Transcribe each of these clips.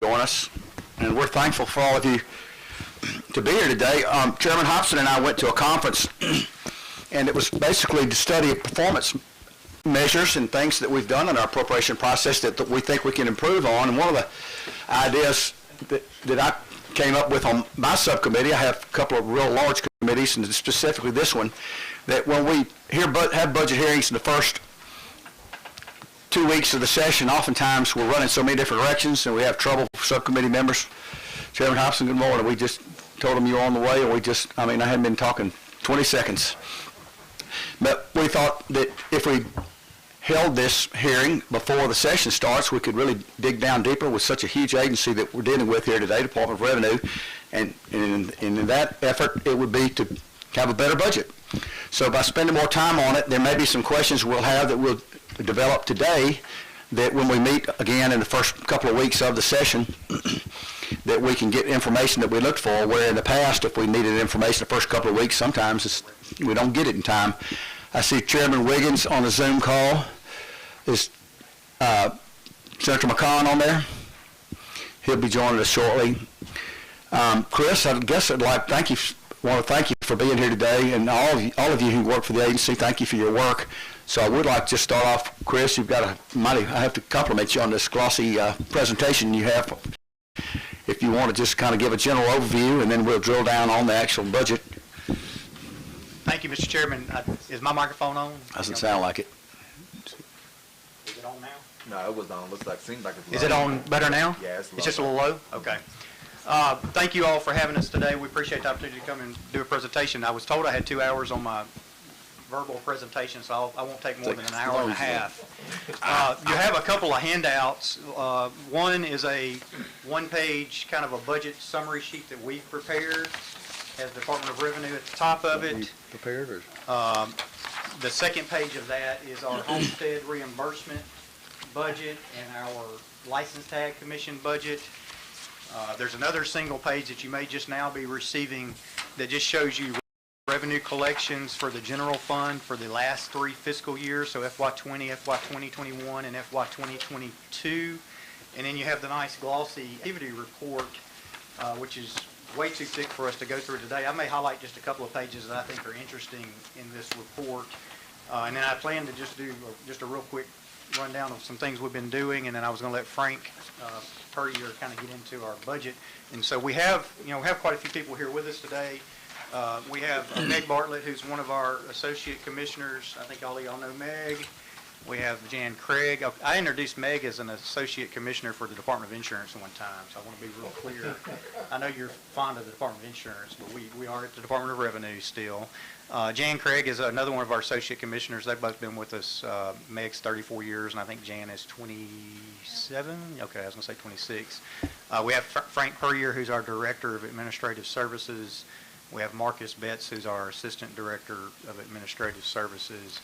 join us, and we're thankful for all of you to be here today. Chairman Hobson and I went to a conference, and it was basically to study performance measures and things that we've done in our appropriation process that we think we can improve on. And one of the ideas that I came up with on my subcommittee, I have a couple of real large committees, and specifically this one, that when we have budget hearings in the first 2 weeks of the session, oftentimes we're running so many different directions and we have trouble for subcommittee members. Chairman Hobson, good morning. We just told him you were on the way, and I hadn't been talking 20 seconds. But we thought that if we held this hearing before the session starts, we could really dig down deeper with such a huge agency that we're dealing with here today, Department of Revenue, and in that effort, it would be to have a better budget. So by spending more time on it, there may be some questions we'll have that we'll develop today that when we meet again in the first couple of weeks of the session, that we can get information that we looked for, where in the past, if we needed information the first couple of weeks, sometimes we don't get it in time. I see Chairman Wiggins on the Zoom call. Is Senator McCon on there? He'll be joining us shortly. Chris, I guess I'd like to thank you for being here today, and all of you who work for the agency, thank you for your work. So I would like to just start off, Chris, you've got I have to compliment you on this glossy presentation you have. If you want to just kind of give a general overview, and then we'll drill down on the actual budget. Thank you, Mr. Chairman. Is my microphone on? Doesn't sound like it. Is it on now? No, it was on. Seems like it's low. Is it on better now? Yeah, it's just a little low? Okay. Thank you all for having us today. We appreciate the opportunity to come and do a presentation. I was told I had 2 hours on my verbal presentation, so I won't take more than an hour and a half. You have a couple of handouts. One is a one-page kind of a budget summary sheet that we've prepared. Has the Department of Revenue at the top of it. Prepared, or? The second page of that is our homestead reimbursement budget and our license tag commission budget. There's another single page that you may just now be receiving that just shows you revenue collections for the general fund for the last 3 fiscal years, so FY20, FY2021, and FY2022. And then you have the nice glossy activity report, which is way too thick for us to go through today. I may highlight just a couple of pages that I think are interesting in this report. And then I plan to just do just a real quick rundown of some things we've been doing, and then I was going to let Frank Puryear kind of get into our budget. And so we have quite a few people here with us today. We have Meg Bartlett, who's one of our associate commissioners. I think all of y'all know Meg. We have Jan Craig. I introduced Meg as an associate commissioner for the Department of Insurance one time, so I want to be real clear. I know you're fond of the Department of Insurance, but we are at the Department of Revenue still. Jan Craig is another one of our associate commissioners. They've both been with us. Meg's 34 years, and I think Jan is 27. Okay, I was going to say 26. We have Frank Puryear, who's our Director of Administrative Services. We have Marcus Betts, who's our Assistant Director of Administrative Services.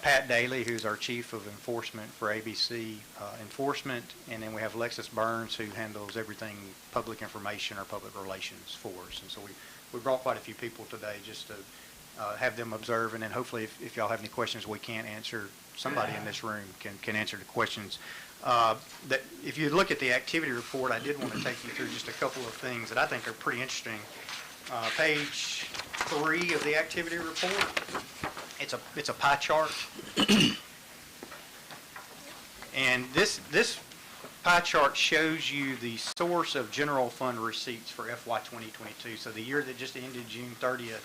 Pat Daly, who's our Chief of Enforcement for ABC Enforcement. And then we have Alexis Burns, who handles everything public information or public relations for us. And so we brought quite a few people today just to have them observe. And then hopefully if y'all have any questions we can't answer, somebody in this room can answer the questions. That if you look at the activity report, I did want to take you through just a couple of things that I think are pretty interesting. Page 3 of the activity report, it's a pie chart, and this pie chart shows you the source of general fund receipts for FY 2022. So the year that just ended, June 30th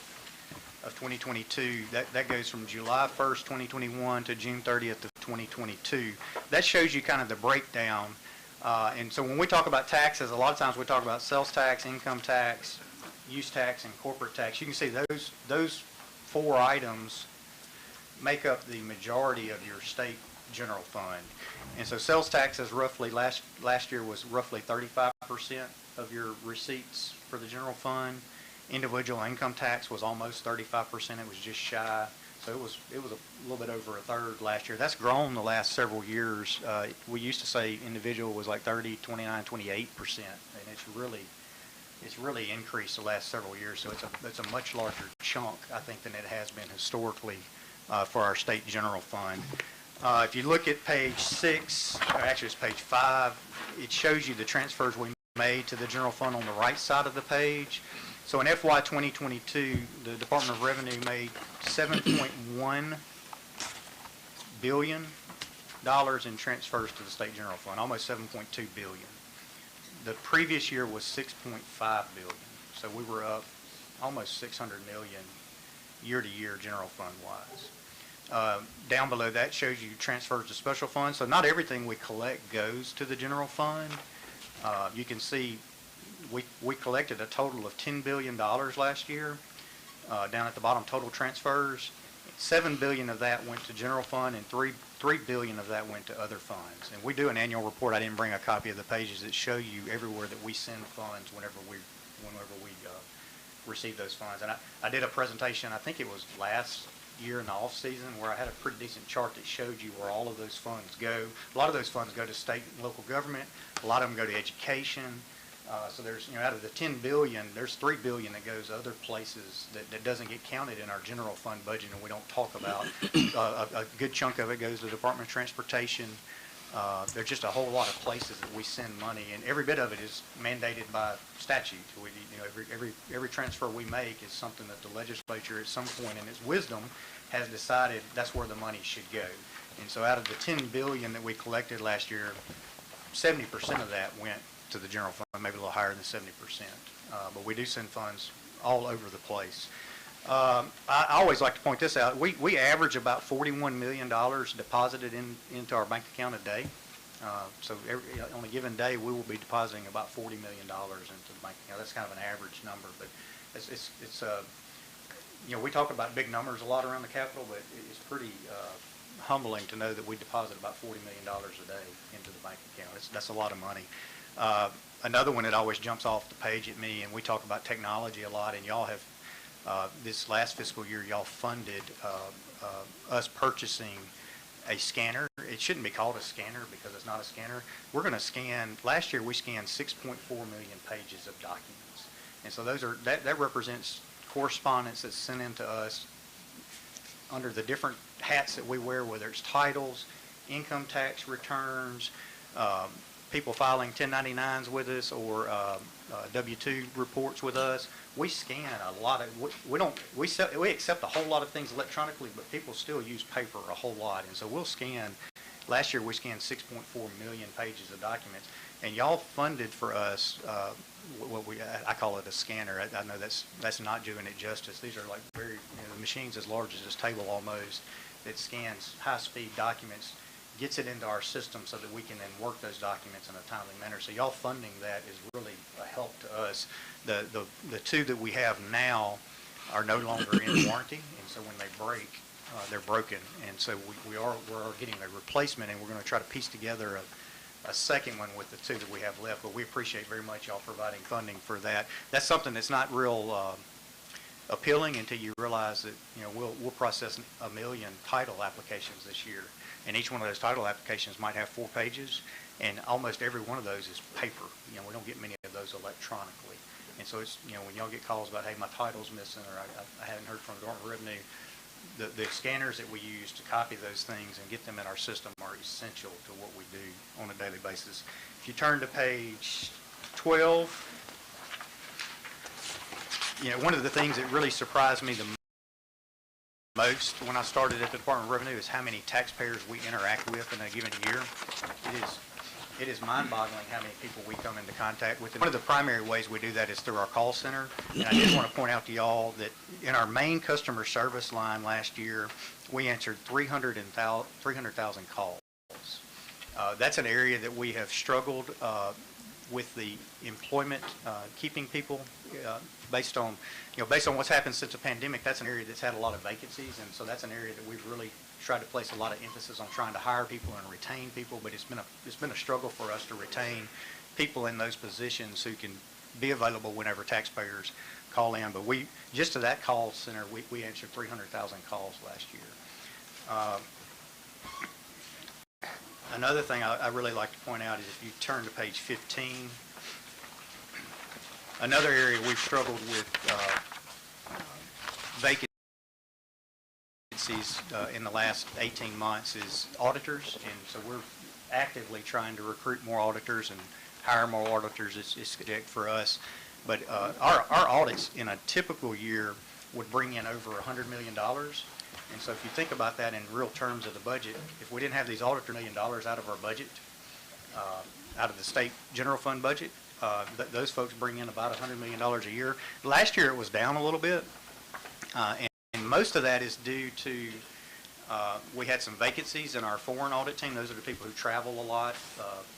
of 2022, that goes from July 1st, 2021 to June 30th of 2022. That shows you kind of the breakdown. And so when we talk about taxes, a lot of times we talk about sales tax, income tax, use tax, and corporate tax. You can see those 4 items make up the majority of your state general fund. And so sales tax is roughly, last year was roughly 35% of your receipts for the general fund. Individual income tax was almost 35%. It was just shy. So it was a little bit over a third last year. That's grown the last several years. We used to say individual was like 30, 29, 28%, and it's really increased the last several years. So it's a much larger chunk, I think, than it has been historically for our state general fund. If you look at page 6, or actually it's page 5, it shows you the transfers we made to the general fund on the right side of the page. So in FY 2022, the Department of Revenue made $7.1 billion in transfers to the state general fund, almost $7.2 billion. The previous year was $6.5 billion, so we were up almost $600 million year to year general fund wise. Down below that shows you transfers to special funds. So not everything we collect goes to the general fund. You can see we collected a total of $10 billion last year. Down at the bottom, total transfers. $7 billion of that went to general fund, and $3 billion of that went to other funds. And we do an annual report. I didn't bring a copy of the pages that show you everywhere that we send funds whenever we receive those funds. And I did a presentation, I think it was last year in the off season, where I had a pretty decent chart that showed you where all of those funds go. A lot of those funds go to state and local government. A lot of them go to education. So there's, out of the $10 billion, there's $3 billion that goes other places that doesn't get counted in our general fund budget, and we don't talk about. A good chunk of it goes to the Department of Transportation. There's just a whole lot of places that we send money, and every bit of it is mandated by statute. Every transfer we make is something that the legislature at some point in its wisdom has decided that's where the money should go. And so out of the $10 billion that we collected last year, 70% of that went to the general fund, maybe a little higher than 70%. But we do send funds all over the place. I always like to point this out. We average about $41 million deposited into our bank account a day. So on a given day, we will be depositing about $40 million into the bank account. That's kind of an average number, but it's we talk about big numbers a lot around the Capitol, but it's pretty humbling to know that we deposit about $40 million a day into the bank account. That's a lot of money. Another one that always jumps off the page at me, and we talk about technology a lot, and y'all have, this last fiscal year, y'all funded us purchasing a scanner. It shouldn't be called a scanner because it's not a scanner. We're going to scan, last year we scanned 6.4 million pages of documents. And so that represents correspondence that's sent in to us under the different hats that we wear, whether it's titles, income tax returns, people filing 1099s with us, or W-2 reports with us. We scan a lot of, we accept a whole lot of things electronically, but people still use paper a whole lot. And so we'll scan, last year we scanned 6.4 million pages of documents, and y'all funded for us I call it a scanner. I know that's not doing it justice. These are like very, machines as large as this table almost, that scans high-speed documents, gets it into our system so that we can then work those documents in a timely manner. So y'all funding that is really a help to us. The two that we have now are no longer in warranty, and so when they break, they're broken. And so we're getting a replacement, and we're going to try to piece together a second one with the two that we have left. But we appreciate very much y'all providing funding for that. That's something that's not real appealing until you realize that we'll process 1 million title applications this year. And each one of those title applications might have 4 pages, and almost every one of those is paper. We don't get many of those electronically. And so it's, when y'all get calls about, hey, my title's missing, or I haven't heard from the Department of Revenue, the scanners that we use to copy those things and get them in our system are essential to what we do on a daily basis. If you turn to page 12, one of the things that really surprised me the most when I started at the Department of Revenue is how many taxpayers we interact with in a given year. It is mind-boggling how many people we come into contact with. And one of the primary ways we do that is through our call center. And I just want to point out to y'all that in our main customer service line last year, we answered 300,000 calls. That's an area that we have struggled with the employment, keeping people based on what's happened since the pandemic. That's an area that's had a lot of vacancies, and so that's an area that we've really tried to place a lot of emphasis on trying to hire people and retain people. But it's been a struggle for us to retain people in those positions who can be available whenever taxpayers call in. But just to that call center, we answered 300,000 calls last year. Another thing I really like to point out is if you turn to page 15, another area we've struggled with vacancies vacancies in the last 18 months is auditors, and so we're actively trying to recruit more auditors and hire more auditors. It's good for us. But our audits in a typical year would bring in over $100 million. And so if you think about that in real terms of the budget, if we didn't have these auditor $1 million out of our budget, out of the state general fund budget, those folks bring in about $100 million a year. Last year it was down a little bit, and most of that is due to we had some vacancies in our foreign audit team. Those are the people who travel a lot,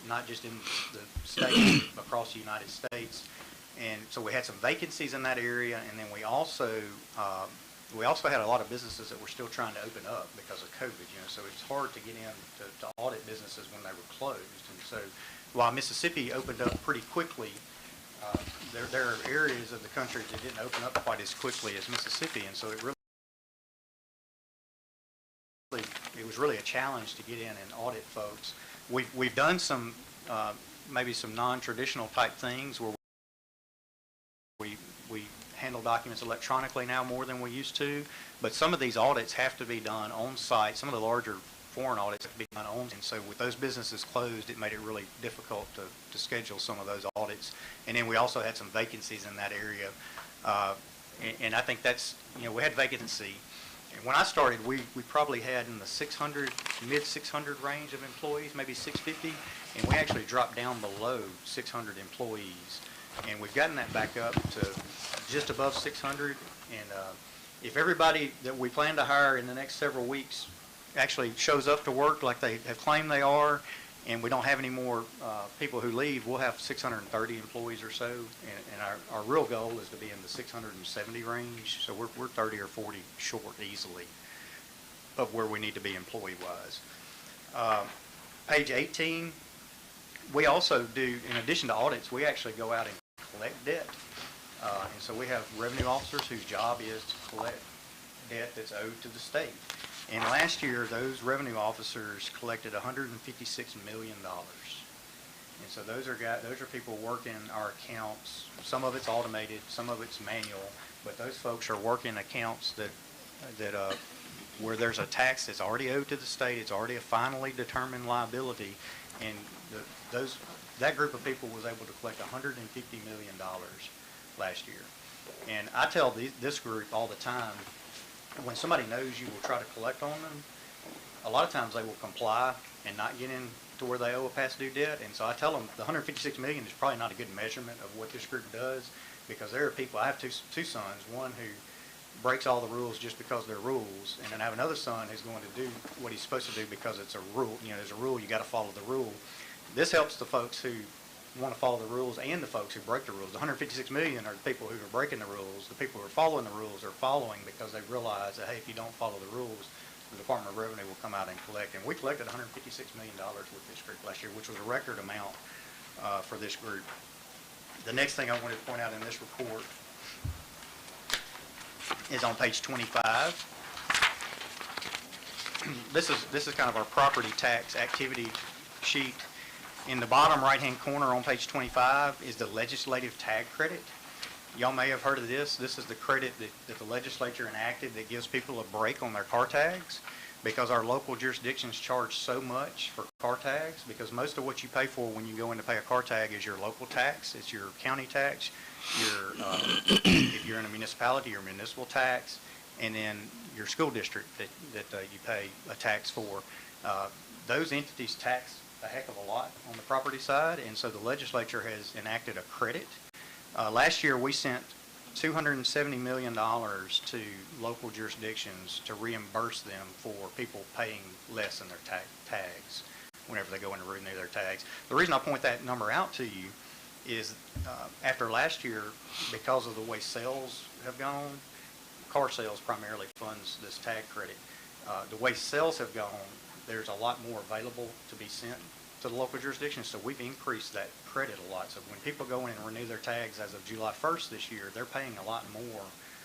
not just in the state, but across the United States. And so we had some vacancies in that area, and then we also had a lot of businesses that were still trying to open up because of COVID. So it's hard to get in to audit businesses when they were closed. And so while Mississippi opened up pretty quickly, there are areas of the country that didn't open up quite as quickly as Mississippi, and so it was really a challenge to get in and audit folks. We've done some maybe some non-traditional type things where we handle documents electronically now more than we used to, but some of these audits have to be done on site. Some of the larger foreign audits have to be done on, and so with those businesses closed, it made it really difficult to schedule some of those audits. And then we also had some vacancies in that area, and I think that's, we had vacancy. And when I started, we probably had in the 600, mid 600 range of employees, maybe 650, and we actually dropped down below 600 employees. And we've gotten that back up to just above 600. And if everybody that we plan to hire in the next several weeks actually shows up to work like they have claimed they are, and we don't have any more people who leave, we'll have 630 employees or so. And our real goal is to be in the 670 range. So we're 30 or 40 short easily of where we need to be employee-wise. Page 18, we also do, in addition to audits, we actually go out and collect debt. And so we have revenue officers whose job is to collect debt that's owed to the state. And last year, those revenue officers collected $156 million. And so those are people working our accounts. Some of it's automated, some of it's manual, but those folks are working accounts that where there's a tax that's already owed to the state. It's already a finally determined liability, and that group of people was able to collect $150 million last year. And I tell this group all the time, when somebody knows you will try to collect on them, a lot of times they will comply and not get in to where they owe a past due debt. And so I tell them the $156 million is probably not a good measurement of what this group does, because there are people, I have two sons, one who breaks all the rules just because they're rules, and then I have another son who's going to do what he's supposed to do because it's a rule. There's a rule, you got to follow the rule. This helps the folks who want to follow the rules and the folks who break the rules. The $156 million are the people who are breaking the rules. The people who are following the rules are following because they realize that, hey, if you don't follow the rules, the Department of Revenue will come out and collect. And we collected $156 million with this group last year, which was a record amount for this group. The next thing I wanted to point out in this report is on page 25. This is kind of our property tax activity sheet. In the bottom right-hand corner on page 25 is the legislative tag credit. Y'all may have heard of this. This is the credit that the legislature enacted that gives people a break on their car tags, because our local jurisdictions charge so much for car tags, because most of what you pay for when you go in to pay a car tag is your local tax. It's your county tax, if you're in a municipality, your municipal tax, and then your school district that you pay a tax for. Those entities tax a heck of a lot on the property side, and so the legislature has enacted a credit. Last year we sent $270 million to local jurisdictions to reimburse them for people paying less than their tags whenever they go in to renew their tags. The reason I point that number out to you is after last year, because of the way sales have gone, car sales primarily funds this tag credit. The way sales have gone, there's a lot more available to be sent to the local jurisdictions, so we've increased that credit a lot. So when people go in and renew their tags as of July 1st this year, they're paying a lot more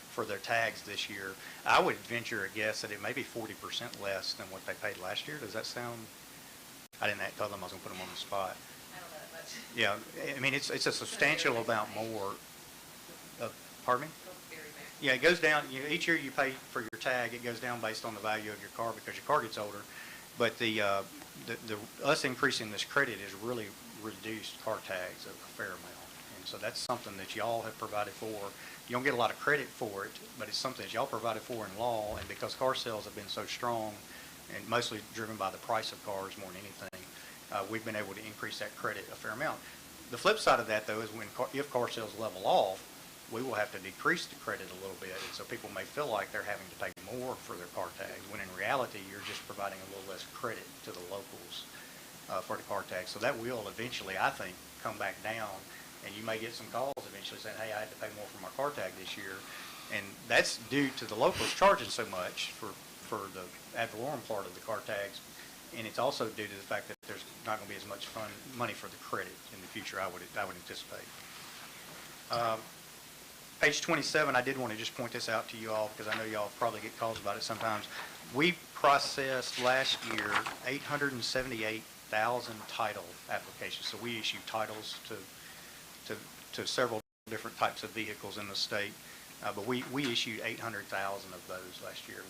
for their tags this year. I would venture a guess that it may be 40% less than what they paid last year. Does that sound? I didn't tell them I was going to put them on the spot. I don't know that much. Yeah, I mean, it's a substantial amount more. Pardon me? Very Yeah, it goes down, each year you pay for your tag, it goes down based on the value of your car because your car gets older. But us increasing this credit has really reduced car tags a fair amount. And so that's something that y'all have provided for. You don't get a lot of credit for it, but it's something that y'all provided for in law, and because car sales have been so strong, and mostly driven by the price of cars more than anything, we've been able to increase that credit a fair amount. The flip side of that, though, is if car sales level off, we will have to decrease the credit a little bit, and so people may feel like they're having to pay more for their car tags, when in reality, you're just providing a little less credit to the locals for the car tags. So that will eventually, I think, come back down, and you may get some calls eventually saying, hey, I had to pay more for my car tag this year, and that's due to the locals charging so much for the ad valorem part of the car tags, and it's also due to the fact that there's not going to be as much money for the credit in the future, I would anticipate. Page 27, I did want to just point this out to you all because I know y'all probably get calls about it sometimes. We processed last year 878,000 title applications. So we issue titles to several different types of vehicles in the state. But we issued 800,000 of those last year,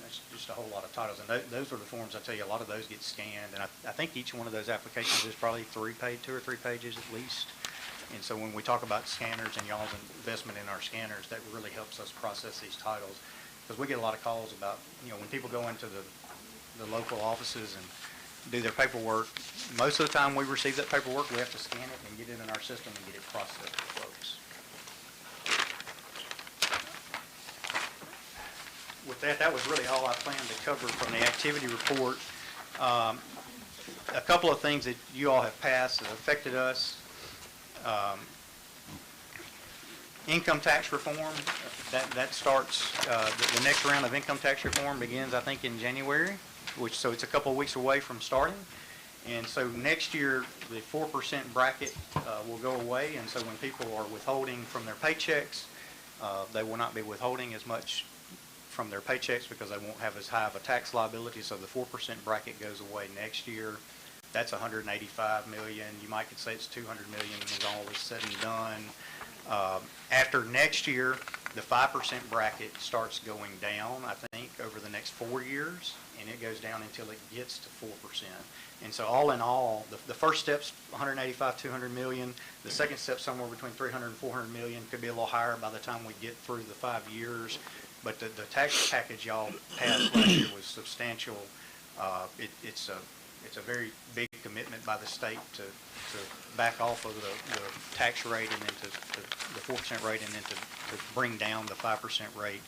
that's just a whole lot of titles. And those are the forms, I tell you, a lot of those get scanned. And I think each one of those applications is probably 2 or 3 pages at least. And so when we talk about scanners and y'all's investment in our scanners, that really helps us process these titles. Because we get a lot of calls about, when people go into the local offices and do their paperwork, most of the time we receive that paperwork, we have to scan it and get it in our system and get it processed for folks. With that, that was really all I planned to cover from the activity report. A couple of things that you all have passed that affected us. Income tax reform, that starts, the next round of income tax reform begins, I think, in January, so it's a couple of weeks away from starting. And so next year, the 4% bracket will go away, and so when people are withholding from their paychecks, they will not be withholding as much from their paychecks because they won't have as high of a tax liability, so the 4% bracket goes away next year. That's $185 million. You might could say it's $200 million when all is said and done. After next year, the 5% bracket starts going down, I think, over the next 4 years, and it goes down until it gets to 4%. And so all in all, the first step's 185, 200 million. The second step's somewhere between 300 and 400 million. Could be a little higher by the time we get through the 5 years. But the tax package y'all passed last year was substantial. It's a very big commitment by the state to back off of the tax rate and then to the 4% rate and then to bring down the 5% rate.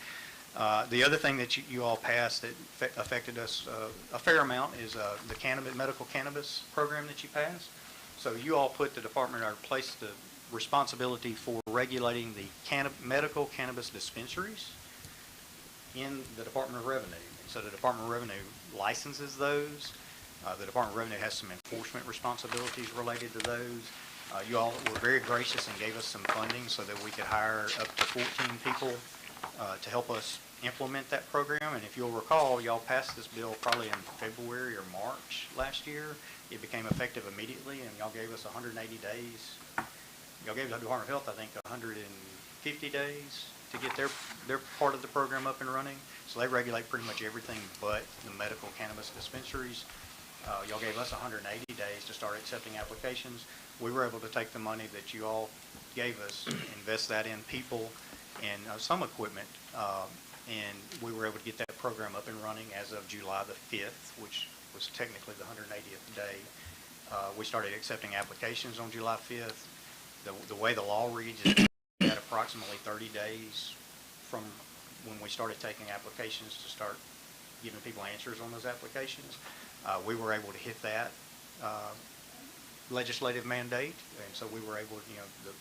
The other thing that you all passed that affected us a fair amount is the medical cannabis program that you passed. So you all put the department or placed the responsibility for regulating the medical cannabis dispensaries in the Department of Revenue. And so the Department of Revenue licenses those. The Department of Revenue has some enforcement responsibilities related to those. You all were very gracious and gave us some funding so that we could hire up to 14 people to help us implement that program. And if you'll recall, y'all passed this bill probably in February or March last year. It became effective immediately, and y'all gave us 180 days. Y'all gave the Department of Health, I think, 150 days to get their part of the program up and running. So they regulate pretty much everything but the medical cannabis dispensaries. Y'all gave us 180 days to start accepting applications. We were able to take the money that you all gave us, invest that in people and some equipment, and we were able to get that program up and running as of July the 5th, which was technically the 180th day. We started accepting applications on July 5th. The way the law reads is we had approximately 30 days from when we started taking applications to start giving people answers on those applications. We were able to hit that legislative mandate, and so we were able,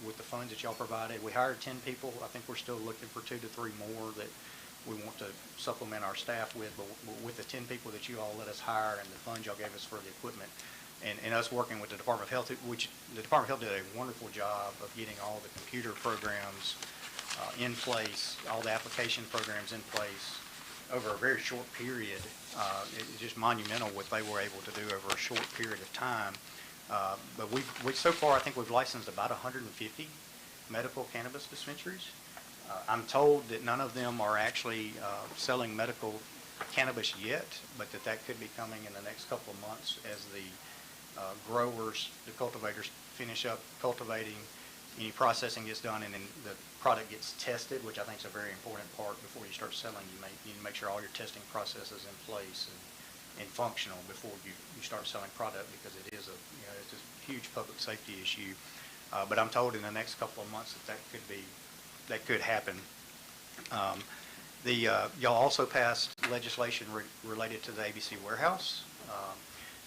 with the funds that y'all provided, we hired 10 people. I think we're still looking for 2 to 3 more that we want to supplement our staff with, but with the 10 people that you all let us hire and the funds y'all gave us for the equipment, and us working with the Department of Health, which the Department of Health did a wonderful job of getting all the computer programs in place, all the application programs in place over a very short period. It's just monumental what they were able to do over a short period of time. But we so far, I think we've licensed about 150 medical cannabis dispensaries. I'm told that none of them are actually selling medical cannabis yet, but that could be coming in the next couple of months as the growers, the cultivators finish up cultivating, any processing gets done, and then the product gets tested, which I think is a very important part before you start selling. You need to make sure all your testing process is in place and functional before you start selling product, because it is it's a huge public safety issue. But I'm told in the next couple of months that could happen. Y'all also passed legislation related to the ABC warehouse.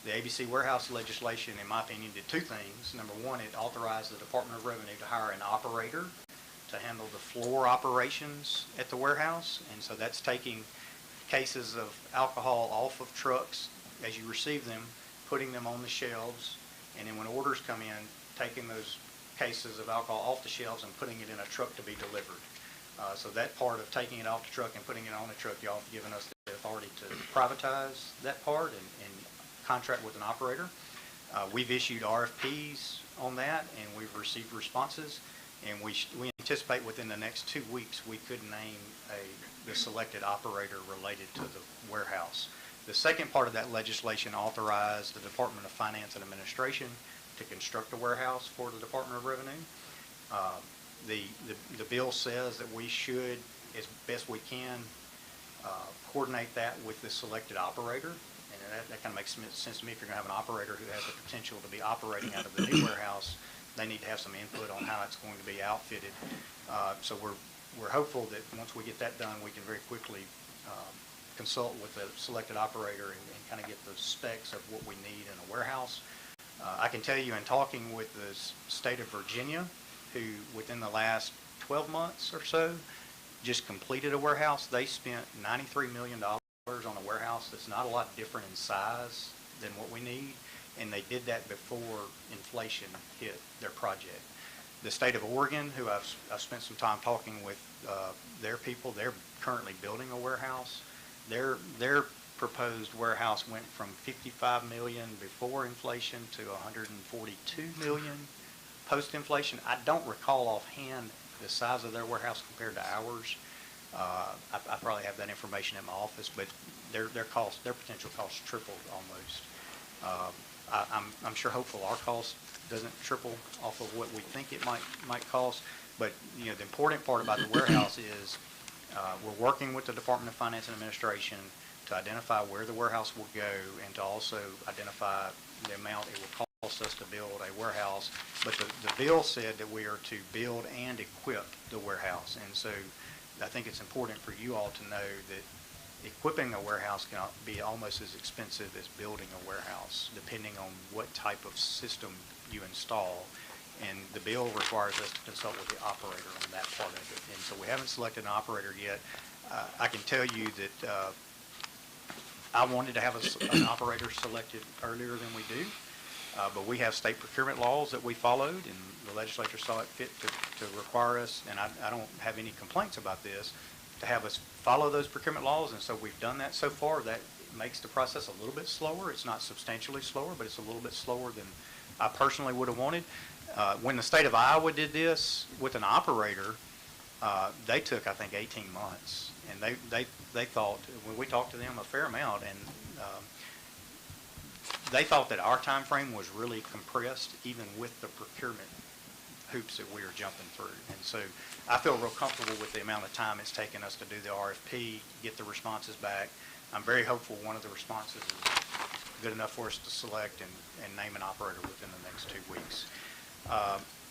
The ABC warehouse legislation, in my opinion, did two things. Number one, it authorized the Department of Revenue to hire an operator to handle the floor operations at the warehouse. And so that's taking cases of alcohol off of trucks as you receive them, putting them on the shelves, and then when orders come in, taking those cases of alcohol off the shelves and putting it in a truck to be delivered. So that part of taking it off the truck and putting it on the truck, y'all have given us the authority to privatize that part and contract with an operator. We've issued RFPs on that, and we've received responses, and we anticipate within the next 2 weeks we could name the selected operator related to the warehouse. The second part of that legislation authorized the Department of Finance and Administration to construct a warehouse for the Department of Revenue. The bill says that we should, as best we can, coordinate that with the selected operator. And that kind of makes sense to me. If you're going to have an operator who has the potential to be operating out of the new warehouse, they need to have some input on how it's going to be outfitted. So we're hopeful that once we get that done, we can very quickly consult with the selected operator and kind of get the specs of what we need in a warehouse. I can tell you, in talking with the state of Virginia, who within the last 12 months or so just completed a warehouse, they spent $93 million on a warehouse that's not a lot different in size than what we need, and they did that before inflation hit their project. The state of Oregon, who I've spent some time talking with their people, they're currently building a warehouse. Their proposed warehouse went from $55 million before inflation to $142 million post-inflation. I don't recall offhand the size of their warehouse compared to ours. I probably have that information in my office, but their potential cost tripled almost. I'm sure hopeful our cost doesn't triple off of what we think it might cost. But the important part about the warehouse is we're working with the Department of Finance and Administration to identify where the warehouse will go and to also identify the amount it will cost us to build a warehouse. But the bill said that we are to build and equip the warehouse, and so I think it's important for you all to know that equipping a warehouse can be almost as expensive as building a warehouse, depending on what type of system you install. And the bill requires us to consult with the operator on that part of it. And so we haven't selected an operator yet. I can tell you that I wanted to have an operator selected earlier than we do, but we have state procurement laws that we followed, and the legislature saw it fit to require us, and I don't have any complaints about this, to have us follow those procurement laws, and so we've done that so far. That makes the process a little bit slower. It's not substantially slower, but it's a little bit slower than I personally would have wanted. When the state of Iowa did this with an operator, they took, I think, 18 months, and they thought, when we talked to them a fair amount, and they thought that our time frame was really compressed, even with the procurement hoops that we are jumping through. And so I feel real comfortable with the amount of time it's taken us to do the RFP, get the responses back. I'm very hopeful one of the responses is good enough for us to select and name an operator within the next 2 weeks.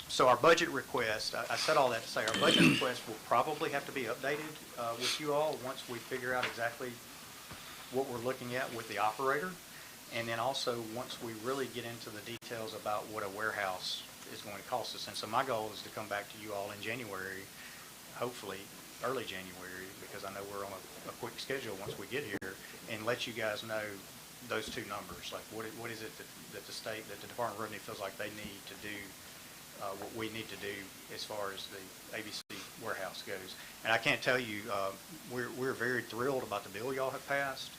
So our budget request, I said all that to say our budget request will probably have to be updated with you all once we figure out exactly what we're looking at with the operator. And then also once we really get into the details about what a warehouse is going to cost us. And so my goal is to come back to you all in January, hopefully early January, because I know we're on a quick schedule once we get here, and let you guys know those two numbers. Like what is it that the state, that the Department of Revenue feels like they need to do, what we need to do as far as the ABC warehouse goes. And I can't tell you, we're very thrilled about the bill y'all have passed.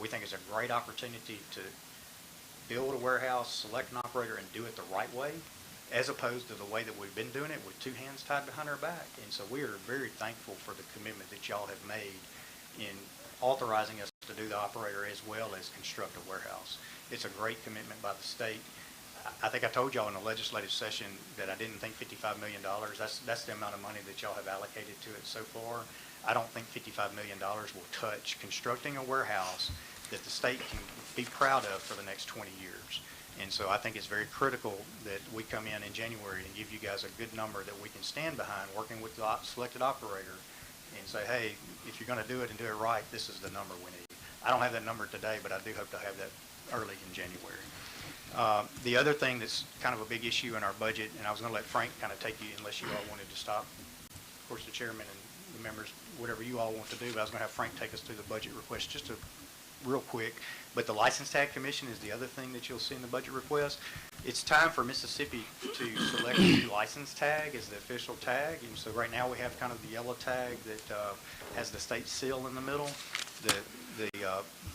We think it's a great opportunity to build a warehouse, select an operator, and do it the right way. as opposed to the way that we've been doing it with two hands tied behind our back. And so we are very thankful for the commitment that y'all have made in authorizing us to do the operator as well as construct a warehouse. It's a great commitment by the state. I think I told y'all in the legislative session that I didn't think $55 million, that's the amount of money that y'all have allocated to it so far. I don't think $55 million will touch constructing a warehouse that the state can be proud of for the next 20 years. And so I think it's very critical that we come in January and give you guys a good number that we can stand behind, working with the selected operator, and say, hey, if you're going to do it and do it right, this is the number we need. I don't have that number today, but I do hope to have that early in January. The other thing that's kind of a big issue in our budget, and I was going to let Frank kind of take you, unless you all wanted to stop. Of course, the chairman and the members, whatever you all want to do, but I was going to have Frank take us through the budget request just real quick. But the License Tag Commission is the other thing that you'll see in the budget request. It's time for Mississippi to select a new license tag as the official tag. And so right now we have kind of the yellow tag that has the state seal in the middle.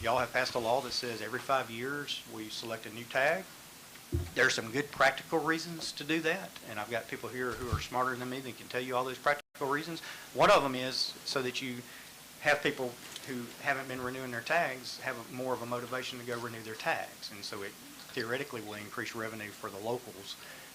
Y'all have passed a law that says every 5 years we select a new tag. There are some good practical reasons to do that, and I've got people here who are smarter than me that can tell you all those practical reasons. One of them is so that you have people who haven't been renewing their tags have more of a motivation to go renew their tags, and so it theoretically will increase revenue for the locals,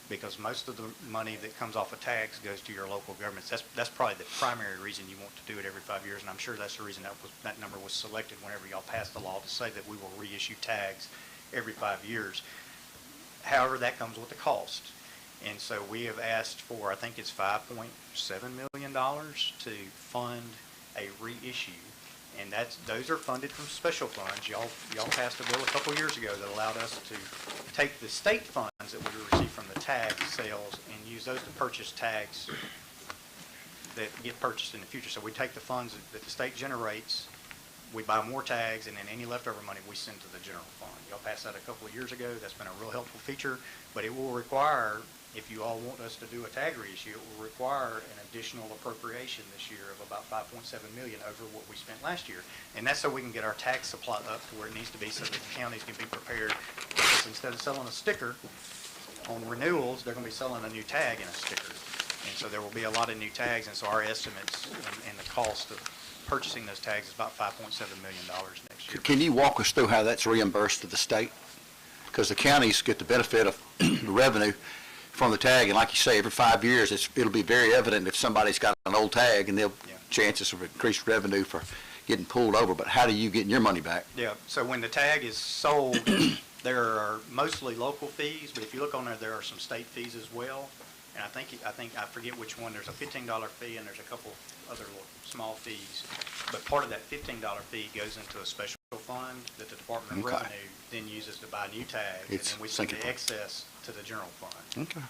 because most of the money that comes off of tags goes to your local governments. That's probably the primary reason you want to do it every 5 years, and I'm sure that's the reason that number was selected whenever y'all passed the law to say that we will reissue tags every 5 years. However, that comes with a cost, and so we have asked for, I think it's $5.7 million to fund a reissue, and those are funded from special funds. Y'all passed a bill a couple years ago that allowed us to take the state funds that we receive from the tag sales and use those to purchase tags that get purchased in the future. So we take the funds that the state generates, we buy more tags, and then any leftover money we send to the general fund. Y'all passed that a couple of years ago. That's been a real helpful feature, but it will require, if you all want us to do a tag reissue, it will require an additional appropriation this year of about $5.7 million over what we spent last year. And that's so we can get our tax supply up to where it needs to be so that the counties can be prepared. Because instead of selling a sticker on renewals, they're going to be selling a new tag and a sticker. And so there will be a lot of new tags, and so our estimates and the cost of purchasing those tags is about $5.7 million next year. Can you walk us through how that's reimbursed to the state? Because the counties get the benefit of the revenue from the tag, and like you say, every 5 years, it'll be very evident if somebody's got an old tag, and they'll chances of increased revenue for getting pulled over. But how do you get your money back? Yeah, so when the tag is sold, there are mostly local fees, but if you look on there are some state fees as well. And I forget which one. There's a $15 fee, and there's a couple other little small fees. But part of that $15 fee goes into a special fund that the Department of Revenue then uses to buy new tags, and then we send the excess to the general fund. Okay.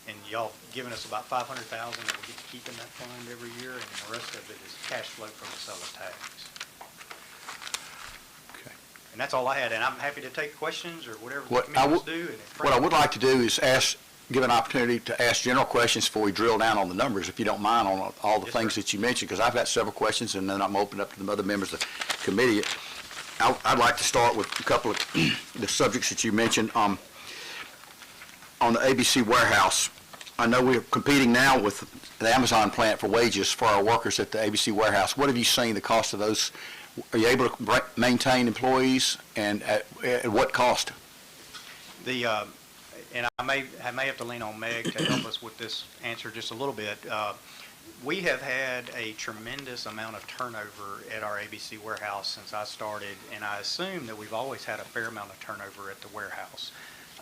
And y'all given us about $500,000 that we get to keep in that fund every year, and the rest of it is cash flow from the sale of tags. Okay. And that's all I had, and I'm happy to take questions or whatever the What committee wants to do. And if What I Frank- would like to do is give an opportunity to ask general questions before we drill down on the numbers, if you don't mind, on all the Yes, things sir. that you mentioned, because I've got several questions, and then I'm open up to the other members of the committee. I'd like to start with a couple of the subjects that you mentioned. On the ABC warehouse, I know we're competing now with the Amazon plant for wages for our workers at the ABC warehouse. What have you seen the cost of those? Are you able to maintain employees, and at what cost? And I may have to lean on Meg to help us with this answer just a little bit. We have had a tremendous amount of turnover at our ABC warehouse since I started, and I assume that we've always had a fair amount of turnover at the warehouse.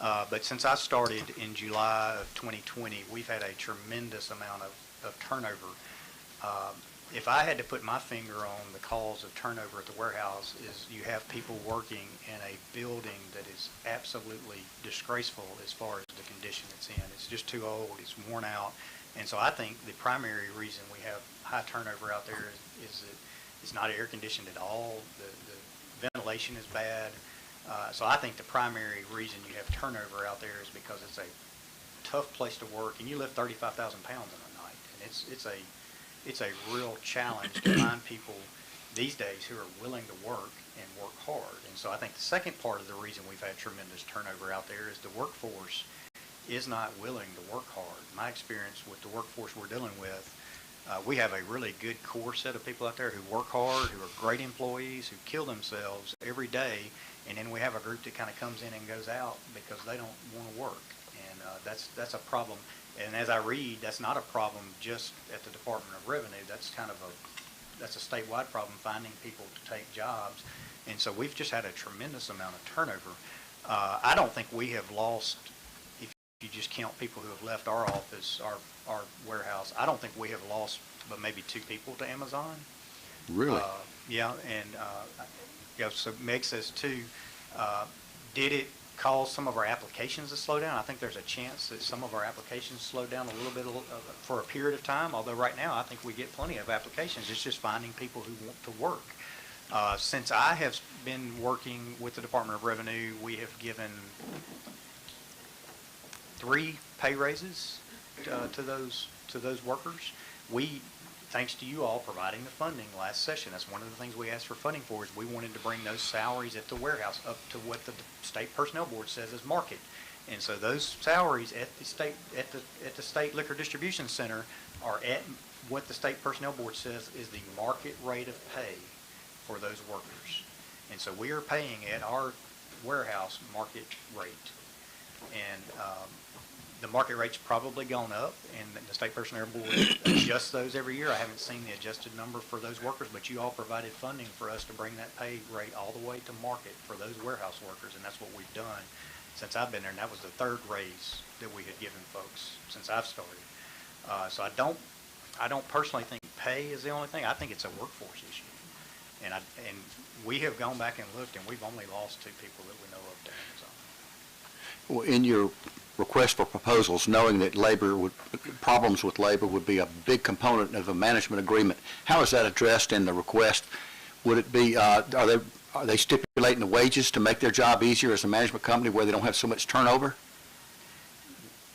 But since I started in July of 2020, we've had a tremendous amount of turnover. If I had to put my finger on the cause of turnover at the warehouse, is you have people working in a building that is absolutely disgraceful as far as the condition it's in. It's just too old, it's worn out. And so I think the primary reason we have high turnover out there is that it's not air conditioned at all. The ventilation is bad. So I think the primary reason you have turnover out there is because it's a tough place to work, and you lift 35,000 pounds in a night. And it's a real challenge to find people these days who are willing to work and work hard. And so I think the second part of the reason we've had tremendous turnover out there is the workforce is not willing to work hard. My experience with the workforce we're dealing with, we have a really good core set of people out there who work hard, who are great employees, who kill themselves every day, and then we have a group that kind of comes in and goes out because they don't want to work, and that's a problem. And as I read, that's not a problem just at the Department of Revenue. That's a statewide problem, finding people to take jobs, and so we've just had a tremendous amount of turnover. I don't think we have lost, if you just count people who have left our office, our warehouse, I don't think we have lost but maybe 2 people to Amazon. Really? Yeah, and so Meg says too, did it cause some of our applications to slow down? I think there's a chance that some of our applications slow down a little bit for a period of time, although right now I think we get plenty of applications. It's just finding people who want to work. Since I have been working with the Department of Revenue, we have given 3 pay raises to those workers. Thanks to you all providing the funding last session, that's one of the things we asked for funding for, is we wanted to bring those salaries at the warehouse up to what the State Personnel Board says is market. And so those salaries at the State Liquor Distribution Center are at what the State Personnel Board says is the market rate of pay for those workers. And so we are paying at our warehouse market rate. And the market rate's probably gone up, and the State Personnel Board adjusts those every year. I haven't seen the adjusted number for those workers, but you all provided funding for us to bring that pay rate all the way to market for those warehouse workers, and that's what we've done since I've been there, and that was the 3rd raise that we had given folks since I've started. So I don't personally think pay is the only thing. I think it's a workforce issue, and we have gone back and looked, and we've only lost 2 people that we know of to Amazon. Well, in your request for proposals, knowing that problems with labor would be a big component of a management agreement, how is that addressed in the request? Would it be, are they stipulating the wages to make their job easier as a management company where they don't have so much turnover?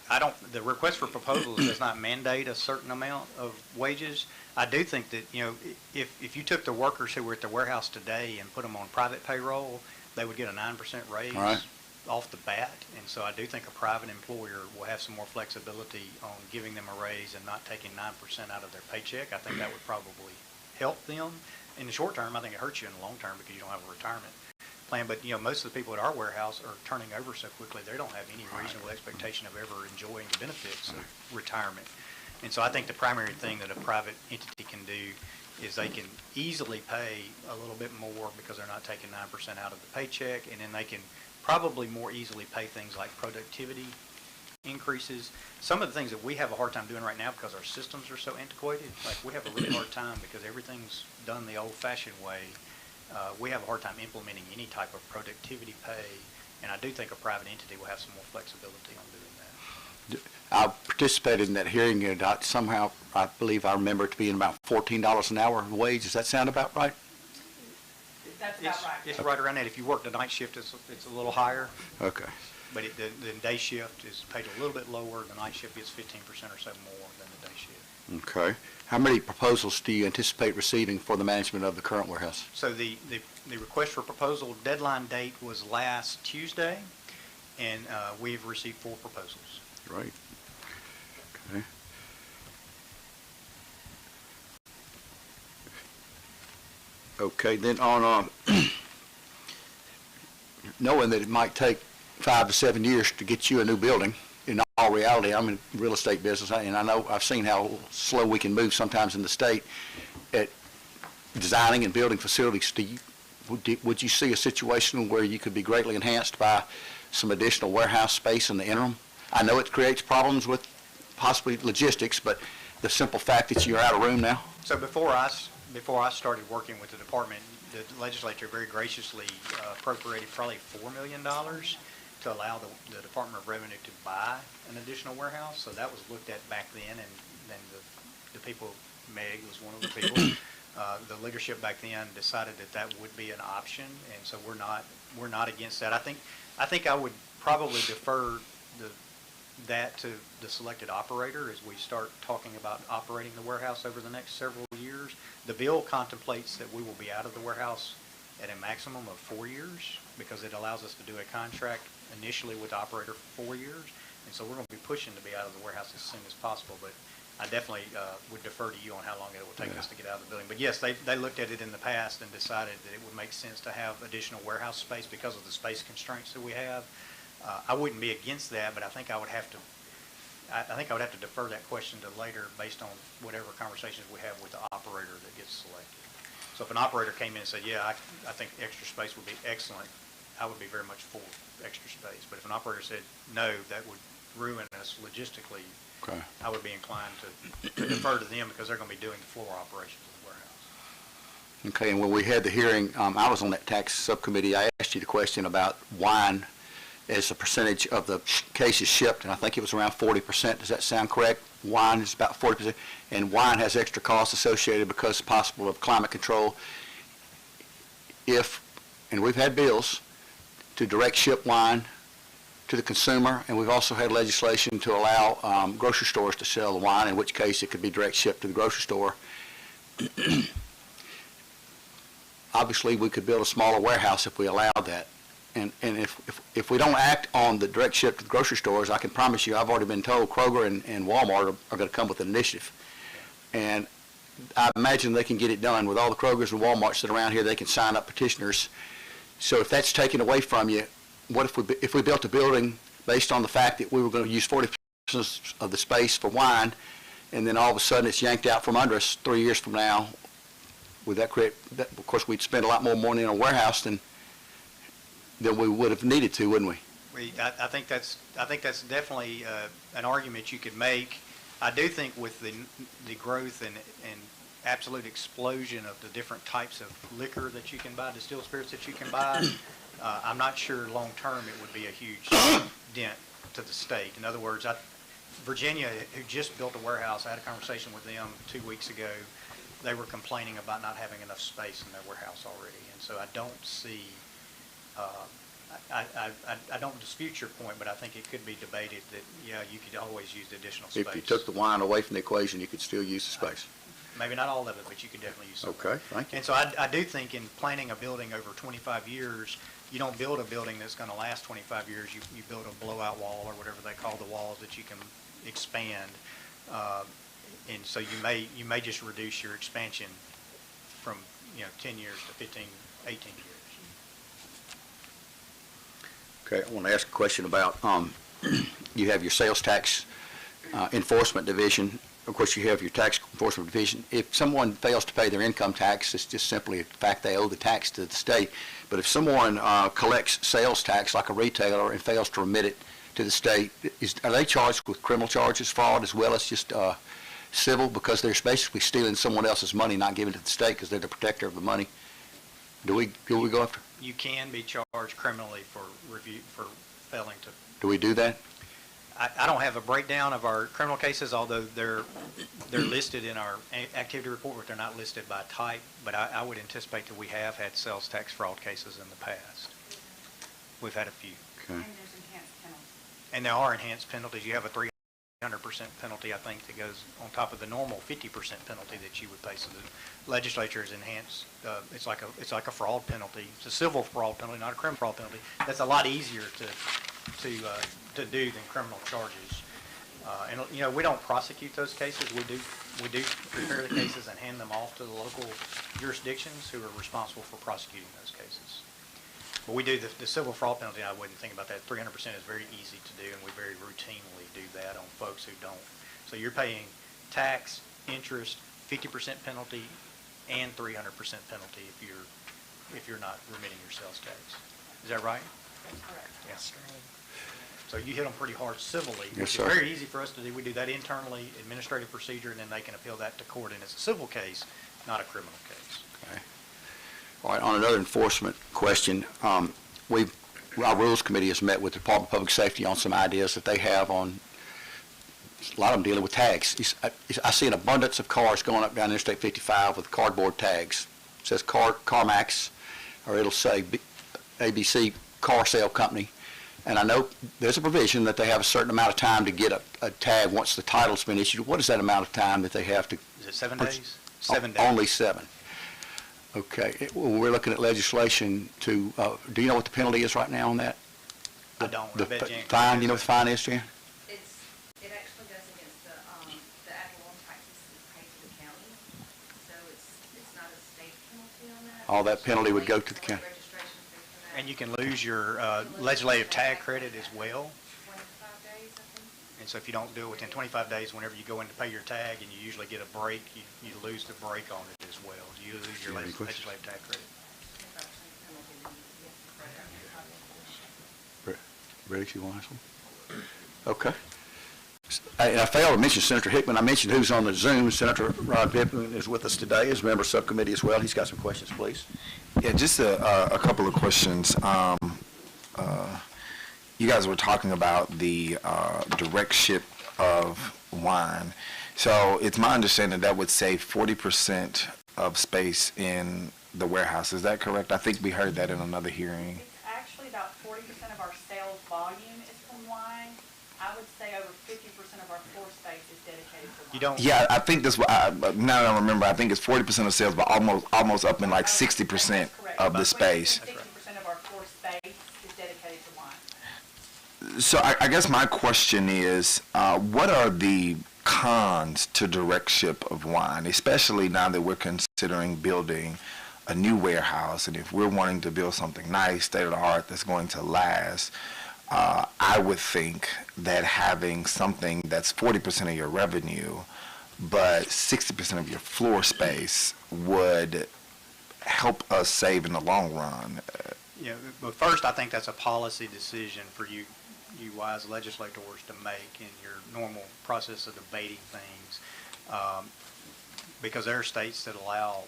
The request for proposals does not mandate a certain amount of wages. I do think that, if you took the workers who were at the warehouse today and put them on private payroll, they would get a 9% raise. All right. Off the bat, and so I do think a private employer will have some more flexibility on giving them a raise and not taking 9% out of their paycheck. I think that would probably help them. In the short term, I think it hurts you in the long term because you don't have a retirement plan. But most of the people at our warehouse are turning over so quickly, they don't have any reasonable expectation of ever enjoying the benefits of retirement. And so I think the primary thing that a private entity can do is they can easily pay a little bit more because they're not taking 9% out of the paycheck, and then they can probably more easily pay things like productivity increases. Some of the things that we have a hard time doing right now because our systems are so antiquated, like we have a really hard time because everything's done the old-fashioned way. We have a hard time implementing any type of productivity pay, and I do think a private entity will have some more flexibility on doing that. I participated in that hearing, and somehow I believe I remember it to being about $14 an hour wage. Does that sound about right? That's about right. It's right around that. If you work the night shift, it's a little higher. Okay. But the day shift is paid a little bit lower. The night shift is 15% or so more than the day shift. Okay. How many proposals do you anticipate receiving for the management of the current warehouse? So the request for proposal deadline date was last Tuesday, and we've received 4 proposals. Great. Okay. Okay, then on knowing that it might take 5 to 7 years to get you a new building, in all reality, I'm in the real estate business, and I know I've seen how slow we can move sometimes in the state at designing and building facilities. Would you see a situation where you could be greatly enhanced by some additional warehouse space in the interim? I know it creates problems with possibly logistics, but the simple fact that you're out of room now? So before I started working with the department, the legislature very graciously appropriated probably $4 million to allow the Department of Revenue to buy an additional warehouse. So that was looked at back then, and then the people, Meg was one of the people, the leadership back then decided that would be an option, and so we're not against that. I think I would probably defer that to the selected operator as we start talking about operating the warehouse over the next several years. The bill contemplates that we will be out of the warehouse at a maximum of 4 years because it allows us to do a contract initially with the operator for 4 years. And so we're going to be pushing to be out of the warehouse as soon as possible, but I definitely would defer to you on how long it will take us to get out of the building. But yes, they looked at it in the past and decided that it would make sense to have additional warehouse space because of the space constraints that we have. I wouldn't be against that, but I think I would have to defer that question to later based on whatever conversations we have with the operator that gets selected. So if an operator came in and said, yeah, I think extra space would be excellent, I would be very much for extra space. But if an operator said, no, that would ruin us logistically, Okay. I would be inclined to defer to them because they're going to be doing the floor operations of the warehouse. Okay, and when we had the hearing, I was on that tax subcommittee. I asked you the question about wine as a percentage of the cases shipped, and I think it was around 40%. Does that sound correct? Wine is about 40%, and wine has extra costs associated because possible of climate control. And we've had bills to direct ship wine to the consumer, and we've also had legislation to allow grocery stores to sell the wine, in which case it could be direct shipped to the grocery store. Obviously, we could build a smaller warehouse if we allowed that. And if we don't act on the direct ship to the grocery stores, I can promise you, I've already been told Kroger and Walmart are going to come with an initiative. And I imagine they can get it done. With all the Krogers and Walmarts that are around here, they can sign up petitioners. So if that's taken away from you, what if we built a building based on the fact that we were going to use 40% of the space for wine, and then all of a sudden it's yanked out from under us 3 years from now? Would that create, of course, we'd spend a lot more money in a warehouse than we would have needed to, wouldn't we? I think that's definitely an argument you could make. I do think with the growth and absolute explosion of the different types of liquor that you can buy, distilled spirits that you can buy, I'm not sure long-term it would be a huge dent to the state. In other words, Virginia, who just built a warehouse, I had a conversation with them 2 weeks ago. They were complaining about not having enough space in their warehouse already. And so I don't see, I don't dispute your point, but I think it could be debated that, yeah, you could always use the additional space. If you took the wine away from the equation, you could still use the space. Maybe not all of it, but you could definitely use some. Okay, thank you. And so I do think in planning a building over 25 years, you don't build a building that's going to last 25 years. You build a blowout wall or whatever they call the walls that you can expand. And so you may just reduce your expansion from 10 years to 15, 18 years. Okay, I want to ask a question about, you have your sales tax enforcement division. Of course, you have your tax enforcement division. If someone fails to pay their income tax, it's just simply a fact they owe the tax to the state. But if someone collects sales tax like a retailer and fails to remit it to the state, are they charged with criminal charges, fraud, as well as just civil? Because they're basically stealing someone else's money, not giving it to the state because they're the protector of the money. Do we go after? You can be charged criminally for failing to. Do we do that? I don't have a breakdown of our criminal cases, although they're listed in our activity report, but they're not listed by type. But I would anticipate that we have had sales tax fraud cases in the past. We've had a few. Okay. And there's enhanced penalties. And there are enhanced penalties. You have a 300% penalty, I think, that goes on top of the normal 50% penalty that you would pay. So the legislature has enhanced. It's like a fraud penalty. It's a civil fraud penalty, not a criminal fraud penalty. That's a lot easier to do than criminal charges. And we don't prosecute those cases. We do prepare the cases and hand them off to the local jurisdictions who are responsible for prosecuting those cases. But we do the civil fraud penalty. I wouldn't think about that. 300% is very easy to do, and we very routinely do that on folks who don't. So you're paying tax, interest, 50% penalty, and 300% penalty if you're not remitting your sales tax. Is that right? That's correct. Yes. So you hit them pretty hard civilly, Yes, which sir. is very easy for us to do. We do that internally, administrative procedure, and then they can appeal that to court, and it's a civil case, not a criminal case. Okay. All right, on another enforcement question, our Rules Committee has met with the Department of Public Safety on some ideas that they have on, a lot of them dealing with tags. I see an abundance of cars going up down Interstate 55 with cardboard tags. It says CarMax, or it'll say ABC Car Sale Company. And I know there's a provision that they have a certain amount of time to get a tag once the title's been issued. What is that amount of time that they have to? Is it 7 days? 7 days. Only 7. Okay. Well, we're looking at legislation to, do you know what the penalty is right now on that? I don't. I bet Jan can Fine, you know what answer. the fine is, Jan? all that penalty would go to the county. Registration fee for that. And you can lose your legislative tag credit as well. 25 days, I think. And so if you don't do it within 25 days, whenever you go in to pay your tag and you usually get a break, you lose the break on it as well. You lose your Any questions? legislative tag credit. 25% penalty, then you get the credit. Briggs, you want to ask one? Okay. And I failed to mention Senator Hickman. I mentioned who's on the Zoom. Senator Rod Pittman is with us today as a member of subcommittee as well. He's got some questions, please. Yeah, just a couple of questions. You guys were talking about the direct ship of wine. So it's my understanding that would save 40% of space in the warehouse. Is that correct? I think we heard that in another hearing. It's actually about 40% of our sales volume is from wine. I would say over 50% of our floor space is dedicated to wine. You don't, Yeah, I think this. Now that I remember, I think it's 40% of sales, but almost up in like 60% That's correct. of the space. 60% of our floor space is dedicated to wine. So I guess my question is, what are the cons to direct ship of wine, especially now that we're considering building a new warehouse, and if we're wanting to build something nice, state of the art, that's going to last, I would think that having something that's 40% of your revenue, but 60% of your floor space would help us save in the long run. you know, but first, I think that's a policy decision for you wise legislators to make in your normal process of debating things. Because there are states that allow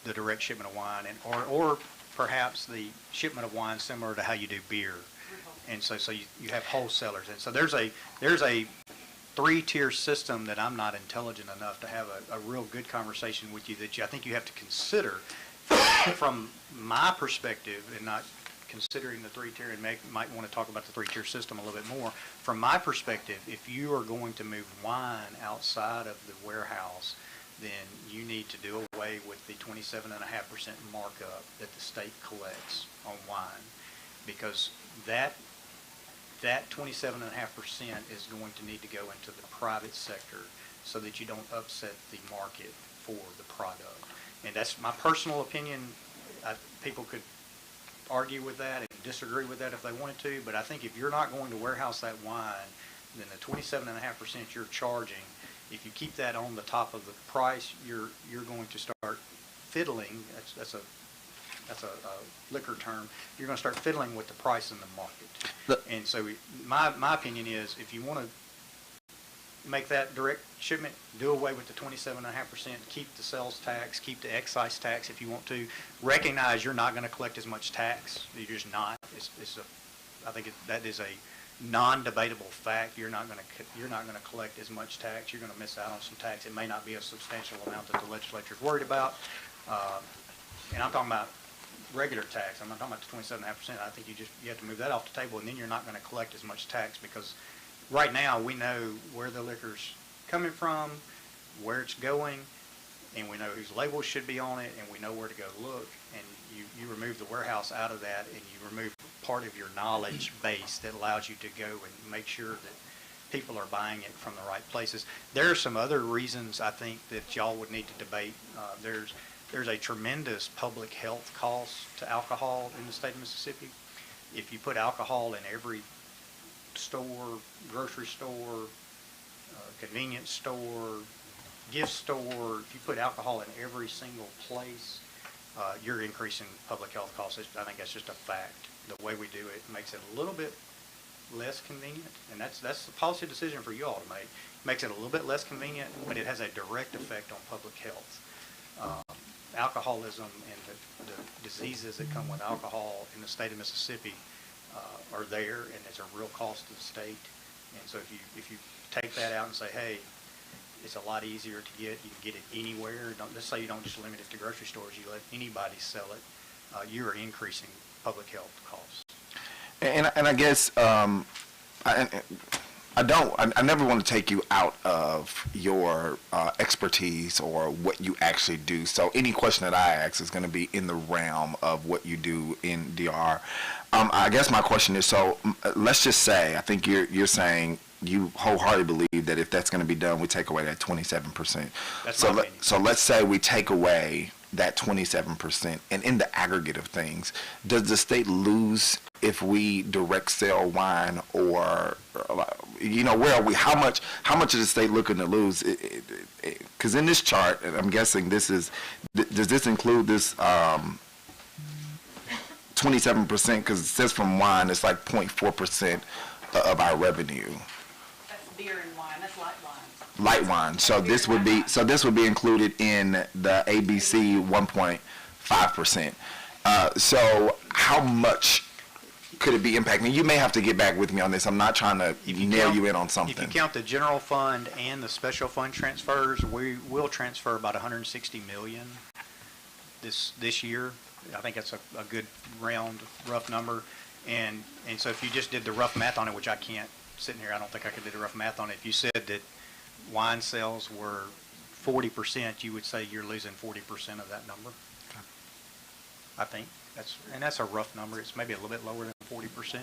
the direct shipment of wine, and or perhaps the shipment of wine similar to how you do beer. And so you have wholesalers. And so there's a three-tier system that I'm not intelligent enough to have a real good conversation with you that I think you have to consider from my perspective, and not considering the three-tier, and might want to talk about the three-tier system a little bit more. From my perspective, if you are going to move wine outside of the warehouse, then you need to do away with the 27.5% markup that the state collects on wine, because that 27.5% is going to need to go into the private sector so that you don't upset the market for the product. And that's my personal opinion. People could argue with that and disagree with that if they wanted to, but I think if you're not going to warehouse that wine, then the 27.5% you're charging, if you keep that on the top of the price, you're going to start fiddling. That's a liquor term. You're going to start fiddling with the price in the market. And so my opinion is, if you want to make that direct shipment, do away with the 27.5%, keep the sales tax, keep the excise tax if you want to. Recognize you're not going to collect as much tax. You're just not. I think that is a non-debatable fact. You're not going to collect as much tax. You're going to miss out on some tax. It may not be a substantial amount that the legislature is worried about. And I'm talking about regular tax. I'm not talking about the 27.5%. I think you have to move that off the table, and then you're not going to collect as much tax, because right now we know where the liquor's coming from, where it's going, and we know whose labels should be on it, and we know where to go look. And you remove the warehouse out of that, and you remove part of your knowledge base that allows you to go and make sure that people are buying it from the right places. There are some other reasons I think that y'all would need to debate. There's a tremendous public health cost to alcohol in the state of Mississippi. If you put alcohol in every store, grocery store, convenience store, gift store, if you put alcohol in every single place, you're increasing public health costs. I think that's just a fact. The way we do it makes it a little bit less convenient, and that's a policy decision for you all to make. It makes it a little bit less convenient, but it has a direct effect on public health. Alcoholism and the diseases that come with alcohol in the state of Mississippi are there, and it's a real cost to the state. And so if you take that out and say, hey, it's a lot easier to get, you can get it anywhere. Let's say you don't just limit it to grocery stores, you let anybody sell it. You are increasing public health costs. And I guess I never want to take you out of your expertise or what you actually do. So any question that I ask is going to be in the realm of what you do in DR. I guess my question is, so let's just say, I think you're saying you wholeheartedly believe that if that's going to be done, we take away that 27%. That's my opinion. So let's say we take away that 27%? And in the aggregate of things, does the state lose if we direct sell wine, or where are we? How much is the state looking to lose? Because in this chart, and I'm guessing does this include this 27%? Because it says from wine, it's like 0.4% of our revenue. That's beer and wine, that's light wine. Light wine. So this would be included in the ABC 1.5%. So how much could it be impacting? You may have to get back with me on this. I'm not trying to nail you in on something. If you count the general fund and the special fund transfers, we will transfer about 160 million this year. I think that's a good round, rough number. And so if you just did the rough math on it, which I can't, sitting here, I don't think I could do the rough math on it. If you said that wine sales were 40%, you would say you're losing 40% of that number. I think that's a rough number. It's maybe a little bit lower than 40%.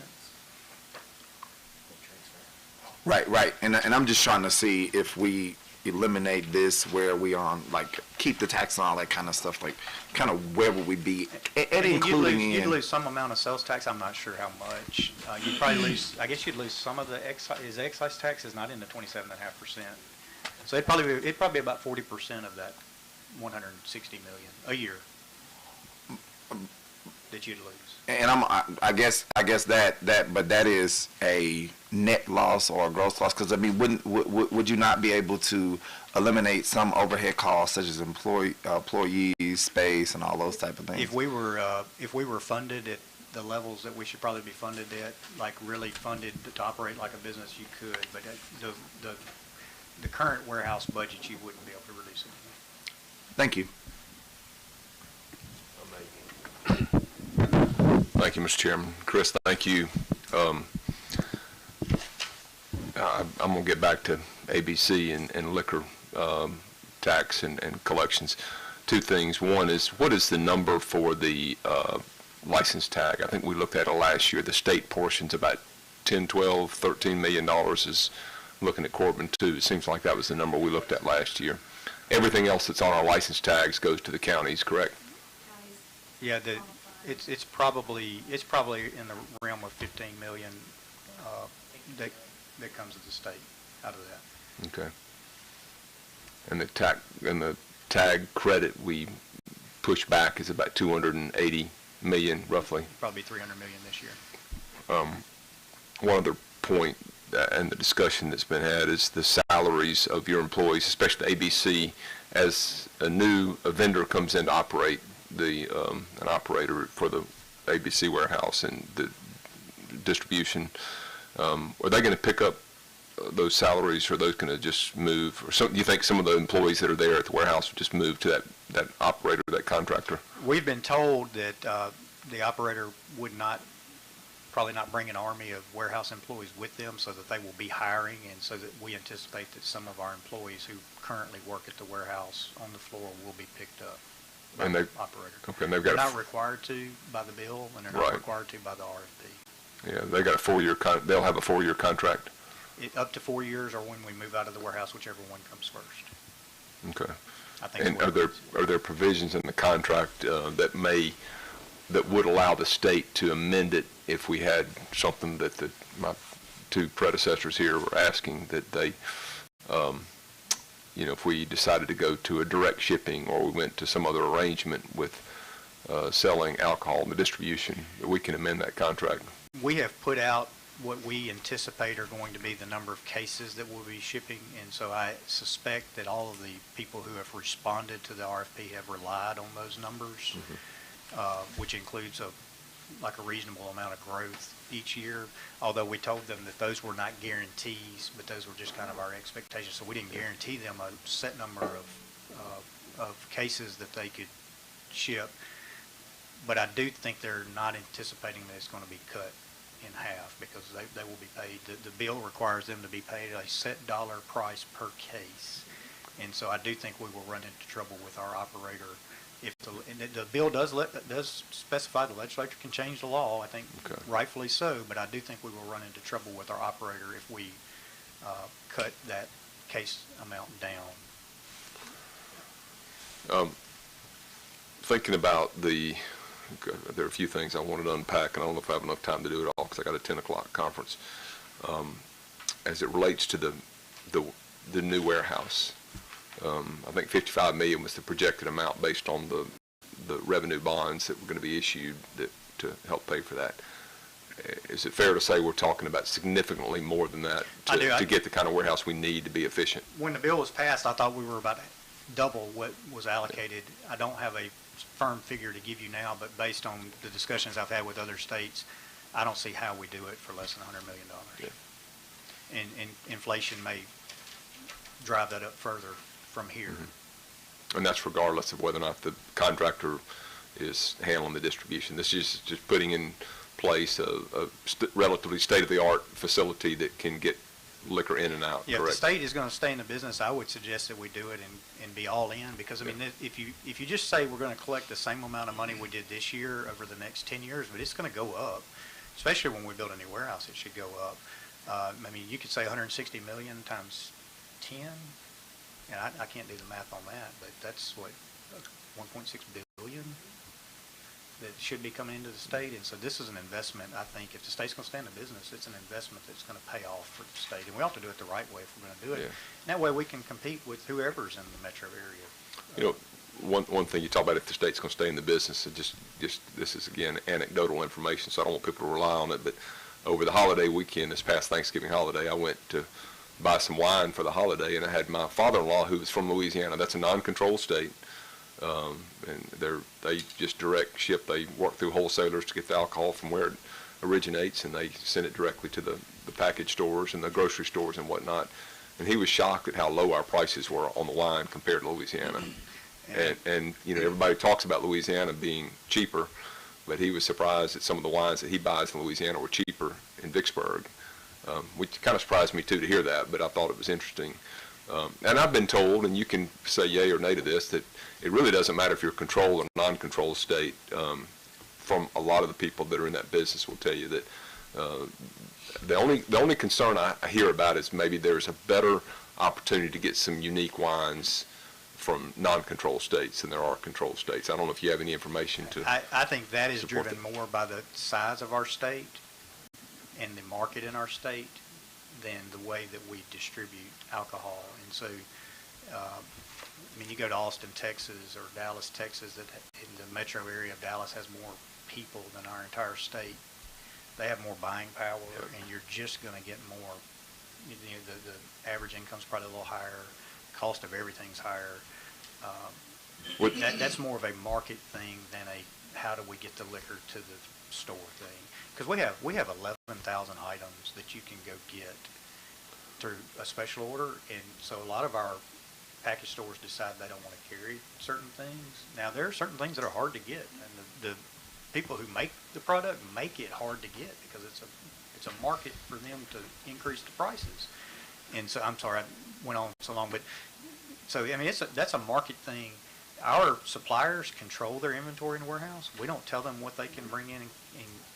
Right. And I'm just trying to see if we eliminate this, where we on, like, keep the tax and all that kind of stuff, like, kind of where would we be? And including you'd lose some amount of sales tax. I'm not sure how much. You'd probably lose, I guess you'd lose some of the excise tax is not in the 27.5%. So it'd probably be about 40% of that 160 million a year that you'd lose. And I guess but that is a net loss or a gross loss, because I mean, would you not be able to eliminate some overhead costs such as employees, space, and all those type of things? If we were funded at the levels that we should probably be funded at, like really funded to operate like a business, you could. But the current warehouse budget, you wouldn't be able to reduce it. Thank you. Thank you, Mr. Chairman. Chris, thank you. I'm going to get back to ABC and liquor tax and collections. Two things. One is, what is the number for the license tag? I think we looked at it last year. The state portion's about 10, 12, $13 million is looking at Corbin too. It seems like that was the number we looked at last year. Everything else that's on our license tags goes to the counties, correct? Yeah, it's probably in the realm of 15 million that comes to the state out of that. Okay. And the tag credit we push back is about 280 million roughly. Probably 300 million this year. One other point and the discussion that's been had is the salaries of your employees, especially ABC, as a vendor comes in to operate an operator for the ABC warehouse and the distribution. Are they going to pick up those salaries, or are those going to just move? Or do you think some of the employees that are there at the warehouse would just move to that operator, that contractor? We've been told that the operator would probably not bring an army of warehouse employees with them, so that they will be hiring, and so that we anticipate that some of our employees who currently work at the warehouse on the floor will be picked up by the operator. Okay, and they've They're got not required to by the bill, and they're not required to by the RFP. Yeah, they got a 4-year. They'll have a 4-year contract. Up to 4 years, or when we move out of the warehouse, whichever one comes first. Okay. I think. And are there provisions in the contract that would allow the state to amend it if we had something that my two predecessors here were asking, that they, if we decided to go to a direct shipping, or we went to some other arrangement with selling alcohol in the distribution, that we can amend that contract? We have put out what we anticipate are going to be the number of cases that we'll be shipping, and so I suspect that all of the people who have responded to the RFP have relied on those numbers, which includes a reasonable amount of growth each year, although we told them that those were not guarantees, but those were just kind of our expectations, so we didn't guarantee them a set number of cases that they could ship. But I do think they're not anticipating that it's going to be cut in half, because they will be paid. The bill requires them to be paid a set dollar price per case. And so I do think we will run into trouble with our operator. If the bill does specify the legislature can change the law, I think rightfully so, but I do think we will run into trouble with our operator if we cut that case amount down. thinking about there are a few things I wanted to unpack, and I don't know if I have enough time to do it all because I got a 10 o'clock conference. As it relates to the new warehouse, I think 55 million was the projected amount based on the revenue bonds that were going to be issued to help pay for that. Is it fair to say we're talking about significantly more than that to get the kind of warehouse we need to be efficient? When the bill was passed, I thought we were about double what was allocated. I don't have a firm figure to give you now, but based on the discussions I've had with other states, I don't see how we do it for less than $100 million. Yeah. And inflation may drive that up further from here. Mm-hmm. And that's regardless of whether or not the contractor is handling the distribution. This is just putting in place a relatively state-of-the-art facility that can get liquor in and out, Yeah, correct? if the state is going to stay in the business, I would suggest that we do it and be all in, because, I mean, if you just say we're going to collect the same amount of money we did this year over the next 10 years, but it's going to go up, especially when we build a new warehouse, it should go up. I mean, you could say 160 million times 10, and I can't do the math on that, but that's what, 1.6 billion that should be coming into the state. And so this is an investment, I think, if the state's going to stay in the business, it's an investment that's going to pay off for the state. And we ought to do it the right way if we're going to do it. Yeah. And that way we can compete with whoever's in the metro area. You know, one thing you talk about, if the state's going to stay in the business, it just this is, again, anecdotal information, so I don't want people to rely on it, but over the holiday weekend, this past Thanksgiving holiday, I went to buy some wine for the holiday, and I had my father-in-law, who was from Louisiana. That's a non-controlled state. And they just direct ship. They work through wholesalers to get the alcohol from where it originates, and they send it directly to the package stores and the grocery stores and whatnot. And he was shocked at how low our prices were on the wine compared to Louisiana. And you know, everybody talks about Louisiana being cheaper, but he was surprised that some of the wines that he buys in Louisiana were cheaper in Vicksburg, which kind of surprised me too to hear that, but I thought it was interesting. And I've been told, and you can say yay or nay to this, that it really doesn't matter if you're a controlled or non-controlled state. From a lot of the people that are in that business will tell you that the only concern I hear about is maybe there's a better opportunity to get some unique wines from non-controlled states than there are controlled states. I don't know if you have any information to I think that is support driven that. more by the size of our state and the market in our state than the way that we distribute alcohol. And so, I mean, you go to Austin, Texas, or Dallas, Texas, that in the metro area of Dallas has more people than our entire state. They have more buying power, and you're just going to get more. You know, the average income's probably a little higher. Cost of everything's higher. That's more of a market thing than a how do we get the liquor to the store thing. Because we have 11,000 items that you can go get through a special order, and so a lot of our package stores decide they don't want to carry certain things. Now, there are certain things that are hard to get, and the people who make the product make it hard to get because it's a market for them to increase the prices. And so, I'm sorry I went on so long, but so I mean that's a market thing. Our suppliers control their inventory in the warehouse. We don't tell them what they can bring in and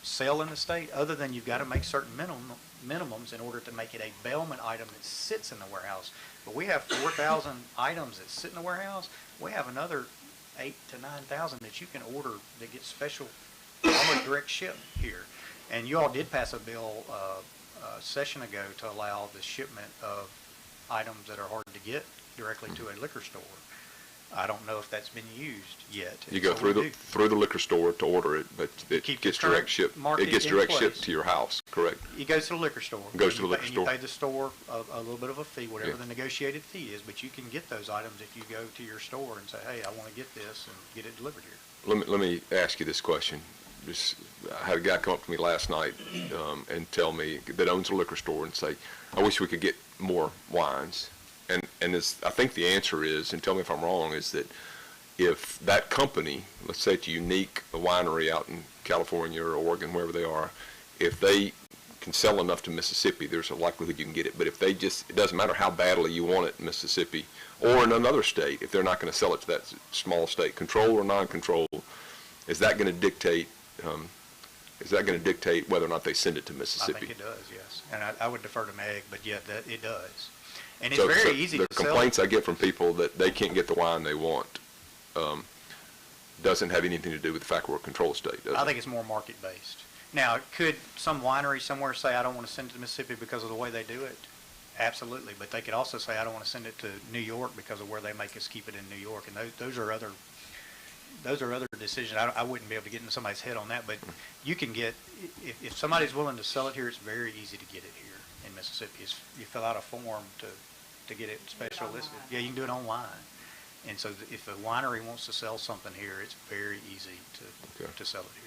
sell in the state, other than you've got to make certain minimums in order to make it a bailment item that sits in the warehouse. But we have 4,000 items that sit in the warehouse. We have another 8,000 to 9,000 that you can order that get special, almost direct ship here. And you all did pass a bill a session ago to allow the shipment of items that are hard to get directly to a liquor store. I don't know if that's been used yet. You go through the liquor store to order it, but it gets direct shipped. It gets direct shipped to your house, correct? It goes to the liquer store. It goes to the liquor store. And you pay the store a little bit of a fee, whatever the negotiated fee is, but you can get those items if you go to your store and say, hey, I want to get this, and get it delivered here. Let me ask you this question. I had a guy come up to me last night and tell me that owns a liquor store and say, I wish we could get more wines. And I think the answer is, and tell me if I'm wrong, is that if that company, let's say it's Unique, a winery out in California or Oregon, wherever they are, if they can sell enough to Mississippi, there's a likelihood you can get it. But if they just, it doesn't matter how badly you want it in Mississippi or in another state, if they're not going to sell it to that small state, controlled or non-controlled, is that going to dictate whether or not they send it to Mississippi? I think it does, yes. And I would defer to Meg, but yeah, it does. And it's very easy to sell. The complaints I get from people that they can't get the wine they want, doesn't have anything to do with the fact we're a control state, does it? I think it's more market-based. Now, could some winery somewhere say, I don't want to send it to Mississippi because of the way they do it? Absolutely, but they could also say, I don't want to send it to New York because of where they make us keep it in New York, and those are other decisions. I wouldn't be able to get into somebody's head on that, but you can get, if somebody's willing to sell it here, it's very easy to get it here in Mississippi. You fill out a form to get it special listed. Yeah, you can do it online. And so if a winery wants to sell something here, it's very easy to sell it here.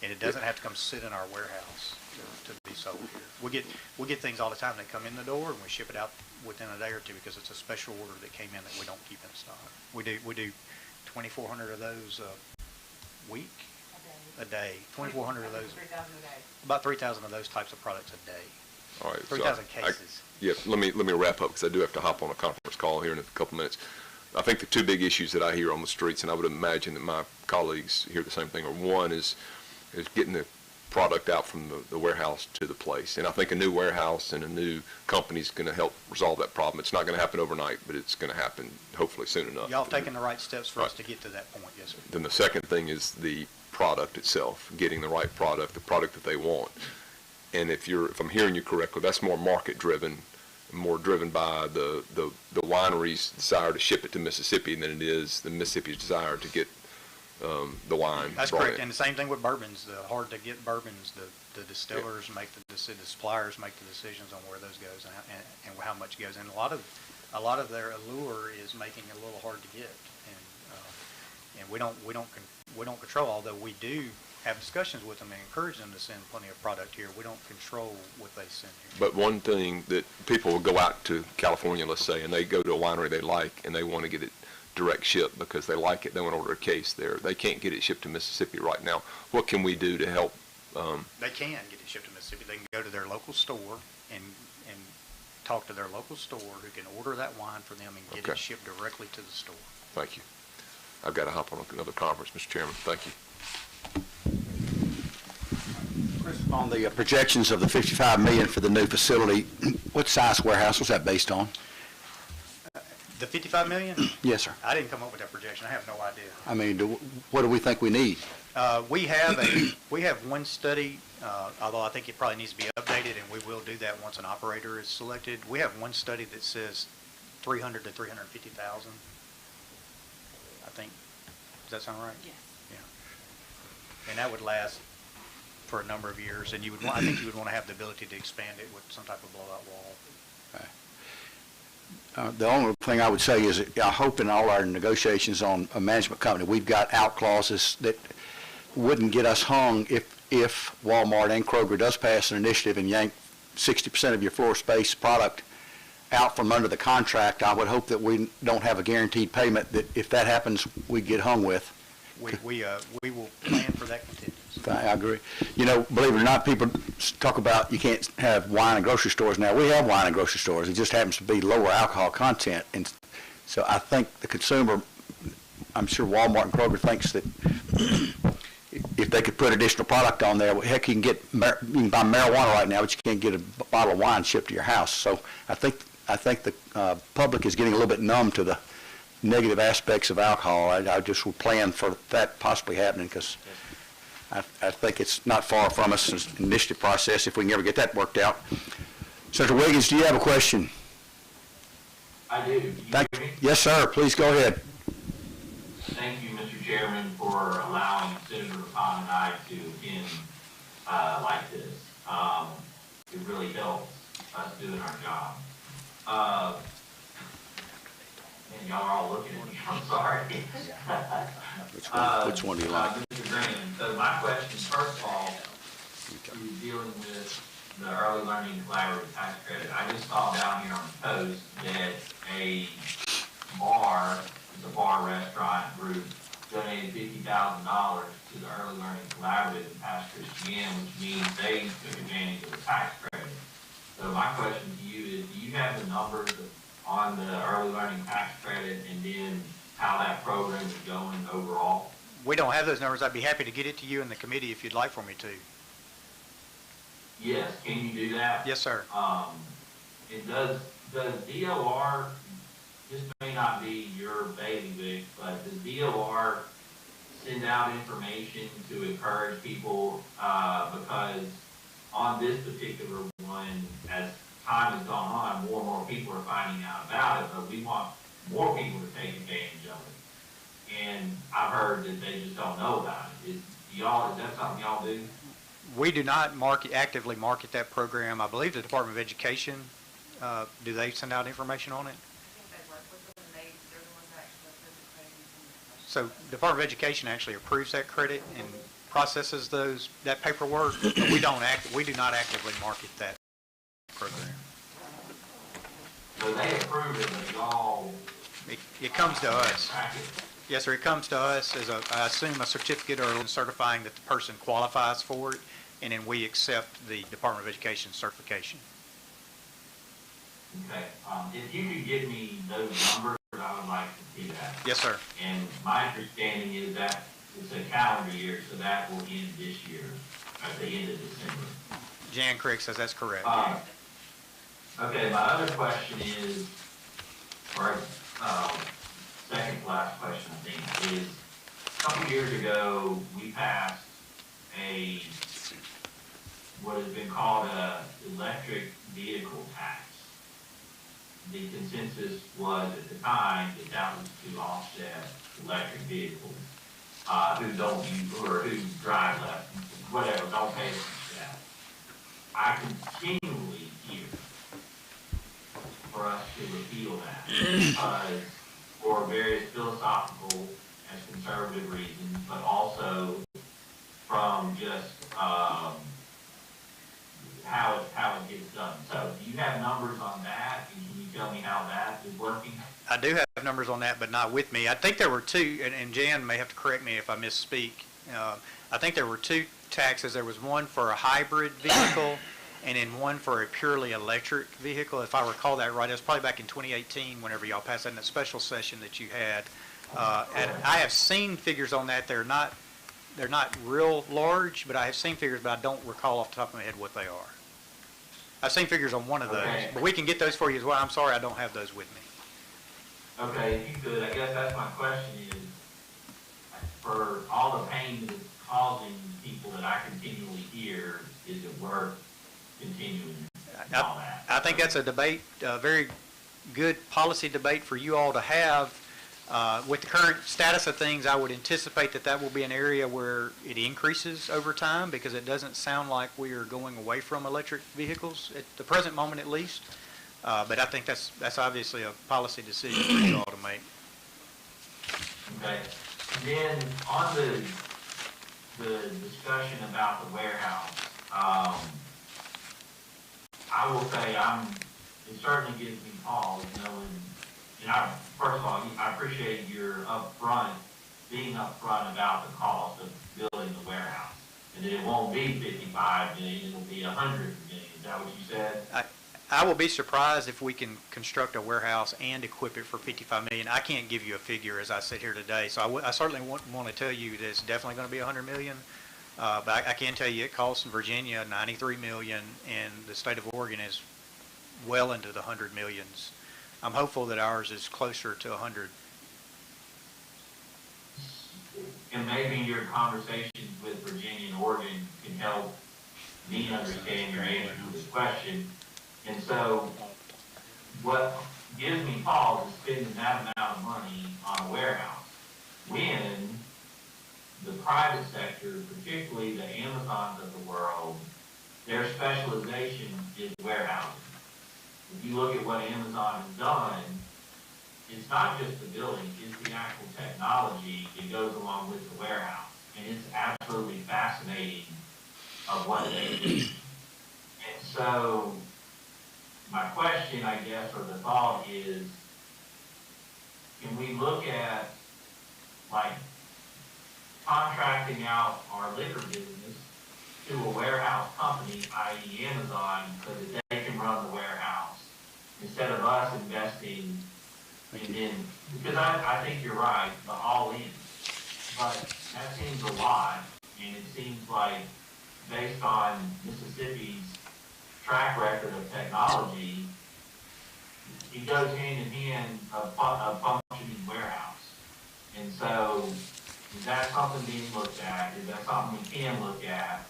And it doesn't have to come sit in our warehouse to be sold here. We get things all the time. They come in the door and we ship it out within a day or two because it's a special order that came in that we don't keep in stock. We do 2,400 of those a week, a day. 2,400 of those. 3,000 a day. About 3,000 of those types of products a day. All right. 3,000 cases. Yeah, let me wrap up because I do have to hop on a conference call here in a couple minutes. I think the two big issues that I hear on the streets, and I would imagine that my colleagues hear the same thing, are one is getting the product out from the warehouse to the place. And I think a new warehouse and a new company is going to help resolve that problem. It's not going to happen overnight, but it's going to happen hopefully soon enough. Y'all have taken the right steps for us to get to that point, yes, sir. Then the second thing is the product itself, getting the right product, the product that they want. And if I'm hearing you correctly, that's more market driven, more driven by the winery's desire to ship it to Mississippi than it is the Mississippi's desire to get the wine. That's brought correct, in. and the same thing with bourbons. The hard to get bourbons, the distillers make the suppliers make the decisions on where those goes and how much goes. And a lot of their allure is making it a little hard to get, and we don't control. Although we do have discussions with them and encourage them to send plenty of product here, we don't control what they send here. But one thing that people will go out to California, let's say, and they go to a winery they like, and they want to get it direct shipped because they like it, they want to order a case there. They can't get it shipped to Mississippi right now. What can we do to help? They can get it shipped to Mississippi. They can go to their local store and talk to their local store who can order that wine for them and get Okay. it shipped directly to the store. Thank you. I've got to hop on another conference, Mr. Chairman. Thank you. On the projections of the $55 million for the new facility, what size warehouse was that based on? The $55 million? Yes, sir. I didn't come up with that projection. I have no idea. I mean, what do we think we need? We have one study, although I think it probably needs to be updated, and we will do that once an operator is selected. We have one study that says 300 to 350,000. I think. Does that sound right? Yes. Yeah. And that would last for a number of years, and I think you would want to have the ability to expand it with some type of blowout wall. The only thing I would say is I hope in all our negotiations on a management company, we've got out clauses that wouldn't get us hung if Walmart and Kroger does pass an initiative and yank 60% of your floor space product out from under the contract. I would hope that we don't have a guaranteed payment that if that happens, we get hung with. We will plan for that contingency. I agree. You know, believe it or not, people talk about you can't have wine in grocery stores now. We have wine in grocery stores. It just happens to be lower alcohol content. And so I think the consumer, I'm sure Walmart and Kroger thinks that if they could put additional product on there, heck, you can buy marijuana right now, but you can't get a bottle of wine shipped to your house. So I think the public is getting a little bit numb to the negative aspects of alcohol. I just would plan for that possibly happening because I think it's not far from us, it's an initiative process, if we can ever get that worked out. Senator Wiggins, do you have a question? I do. Do you hear me? Yes, sir. Please go ahead. Thank you, Mr. Chairman, for allowing Senator Khan and I to attend like this. It really helps us doing our job. And y'all are all looking at me, I'm sorry. Which one do you like? Mr. Green, so my question, first of all, is dealing with the early learning collaborative tax credit. I just saw down here on the post that a bar restaurant group donated $50,000 to the early learning collaborative in past Christian, which means they took advantage of the tax credit. So my question to you is, do you have the numbers on the early learning tax credit and then how that program is going overall? We don't have those numbers. I'd be happy to get it to you in the committee if you'd like for me to. Yes, can you do that? Yes, sir. And does DOR, this may not be your bailiwick, but does DOR send out information to encourage people, because on this particular one, as time has gone on, more and more people are finding out about it, but we want more people to take advantage of it. And I've heard that they just don't know about it. Is that something y'all do? We do not actively market that program. I believe the Department of Education, do they send out information on it? I think they work with them, and they're the ones that actually approve the credit. So Department of Education actually approves that credit and processes that paperwork, but we do not actively market that program. So they approve it, but y'all It comes to us. track it. Yes, sir, it comes to us as I assume, a certificate or certifying that the person qualifies for it, and then we accept the Department of Education certification. Okay, if you could give me those numbers, I would like to see that. Yes, sir. And my understanding is that it's a calendar year, so that will end this year, at the end of December. Jan Craig says that's correct. Okay, my other question is, or, second to last question, I think, is, a couple years ago, we passed what has been called a electric vehicle tax. The consensus was at the time that was to offset electric vehicles, who drive less, whatever, don't pay for that. I continually hear for us to repeal that because for various philosophical and conservative reasons, but also from just how it gets done. So do you have numbers on that? And can you tell me how that is working? I do have numbers on that, but not with me. I think there were two, and Jan may have to correct me if I misspeak. I think there were two taxes. There was one for a hybrid vehicle and then one for a purely electric vehicle. If I recall that right, it was probably back in 2018 whenever y'all passed that in that special session that you had. And I have seen figures on that. They're not real large, but I have seen figures, but I don't recall off the top of my head what they are. I've seen figures on one of those, Okay. but we can get those for you as well. I'm sorry I don't have those with me. Okay, if you could, I guess that's my question is, for all the pain that it's causing people that I continually hear, is it worth continuing all that? I think that's a debate, a very good policy debate for you all to have. With the current status of things, I would anticipate that will be an area where it increases over time because it doesn't sound like we are going away from electric vehicles at the present moment at least. But I think that's obviously a policy decision for you all to make. Okay, and then on the discussion about the warehouse, I will say it certainly gives me pause knowing, and first of all, I appreciate your being upfront about the cost of building the warehouse. And that it won't be 55 million, it'll be 100 million, is that what you said? I will be surprised if we can construct a warehouse and equip it for $55 million. I can't give you a figure as I sit here today, so I certainly want to tell you that it's definitely going to be $100 million. But I can tell you it costs in Virginia $93 million, and the state of Oregon is well into the $100 millions. I'm hopeful that ours is closer to 100. And maybe your conversations with Virginia and Oregon can help me understand your answer to this question. And so what gives me pause is spending that amount of money on a warehouse when the private sector, particularly the Amazons of the world, their specialization is warehousing. If you look at what Amazon has done, it's not just the building, it's the actual technology that goes along with the warehouse. And it's absolutely fascinating of what they do. And so my question, I guess, or the thought is, can we look at, like, contracting out our liquor business to a warehouse company, i.e. Amazon, so that they can run the warehouse, instead of us investing because I think you're right, the all-in. But that seems a lot, and it seems like, based on Mississippi's track record of technology, it goes hand in hand of a functioning warehouse. And so Is that something being looked at? Is that something we can look at?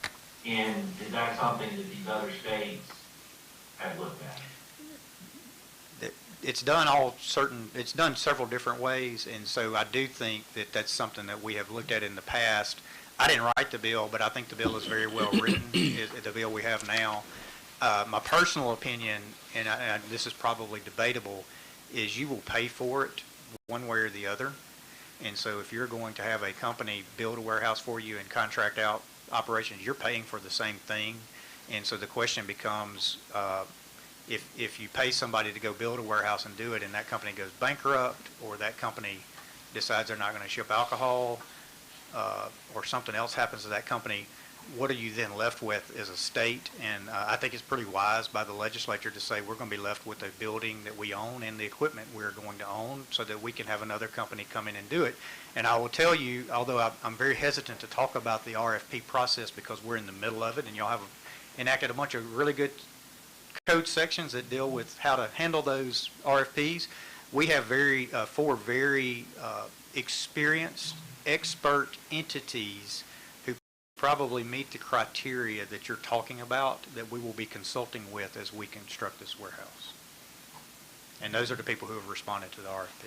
And is that something that these other states have looked at? It's done several different ways, and so I do think that that's something that we have looked at in the past. I didn't write the bill, but I think the bill is very well written, the bill we have now. My personal opinion, and this is probably debatable, is you will pay for it one way or the other. And so if you're going to have a company build a warehouse for you and contract out operations, you're paying for the same thing. And so the question becomes, if you pay somebody to go build a warehouse and do it, and that company goes bankrupt, or that company decides they're not going to ship alcohol, or something else happens to that company, what are you then left with as a state? And I think it's pretty wise by the legislature to say we're going to be left with a building that we own and the equipment we're going to own, so that we can have another company come in and do it. And I will tell you, although I'm very hesitant to talk about the RFP process because we're in the middle of it, and y'all have enacted a bunch of really good code sections that deal with how to handle those RFPs. We have four very experienced, expert entities who probably meet the criteria that you're talking about that we will be consulting with as we construct this warehouse. And those are the people who have responded to the RFP.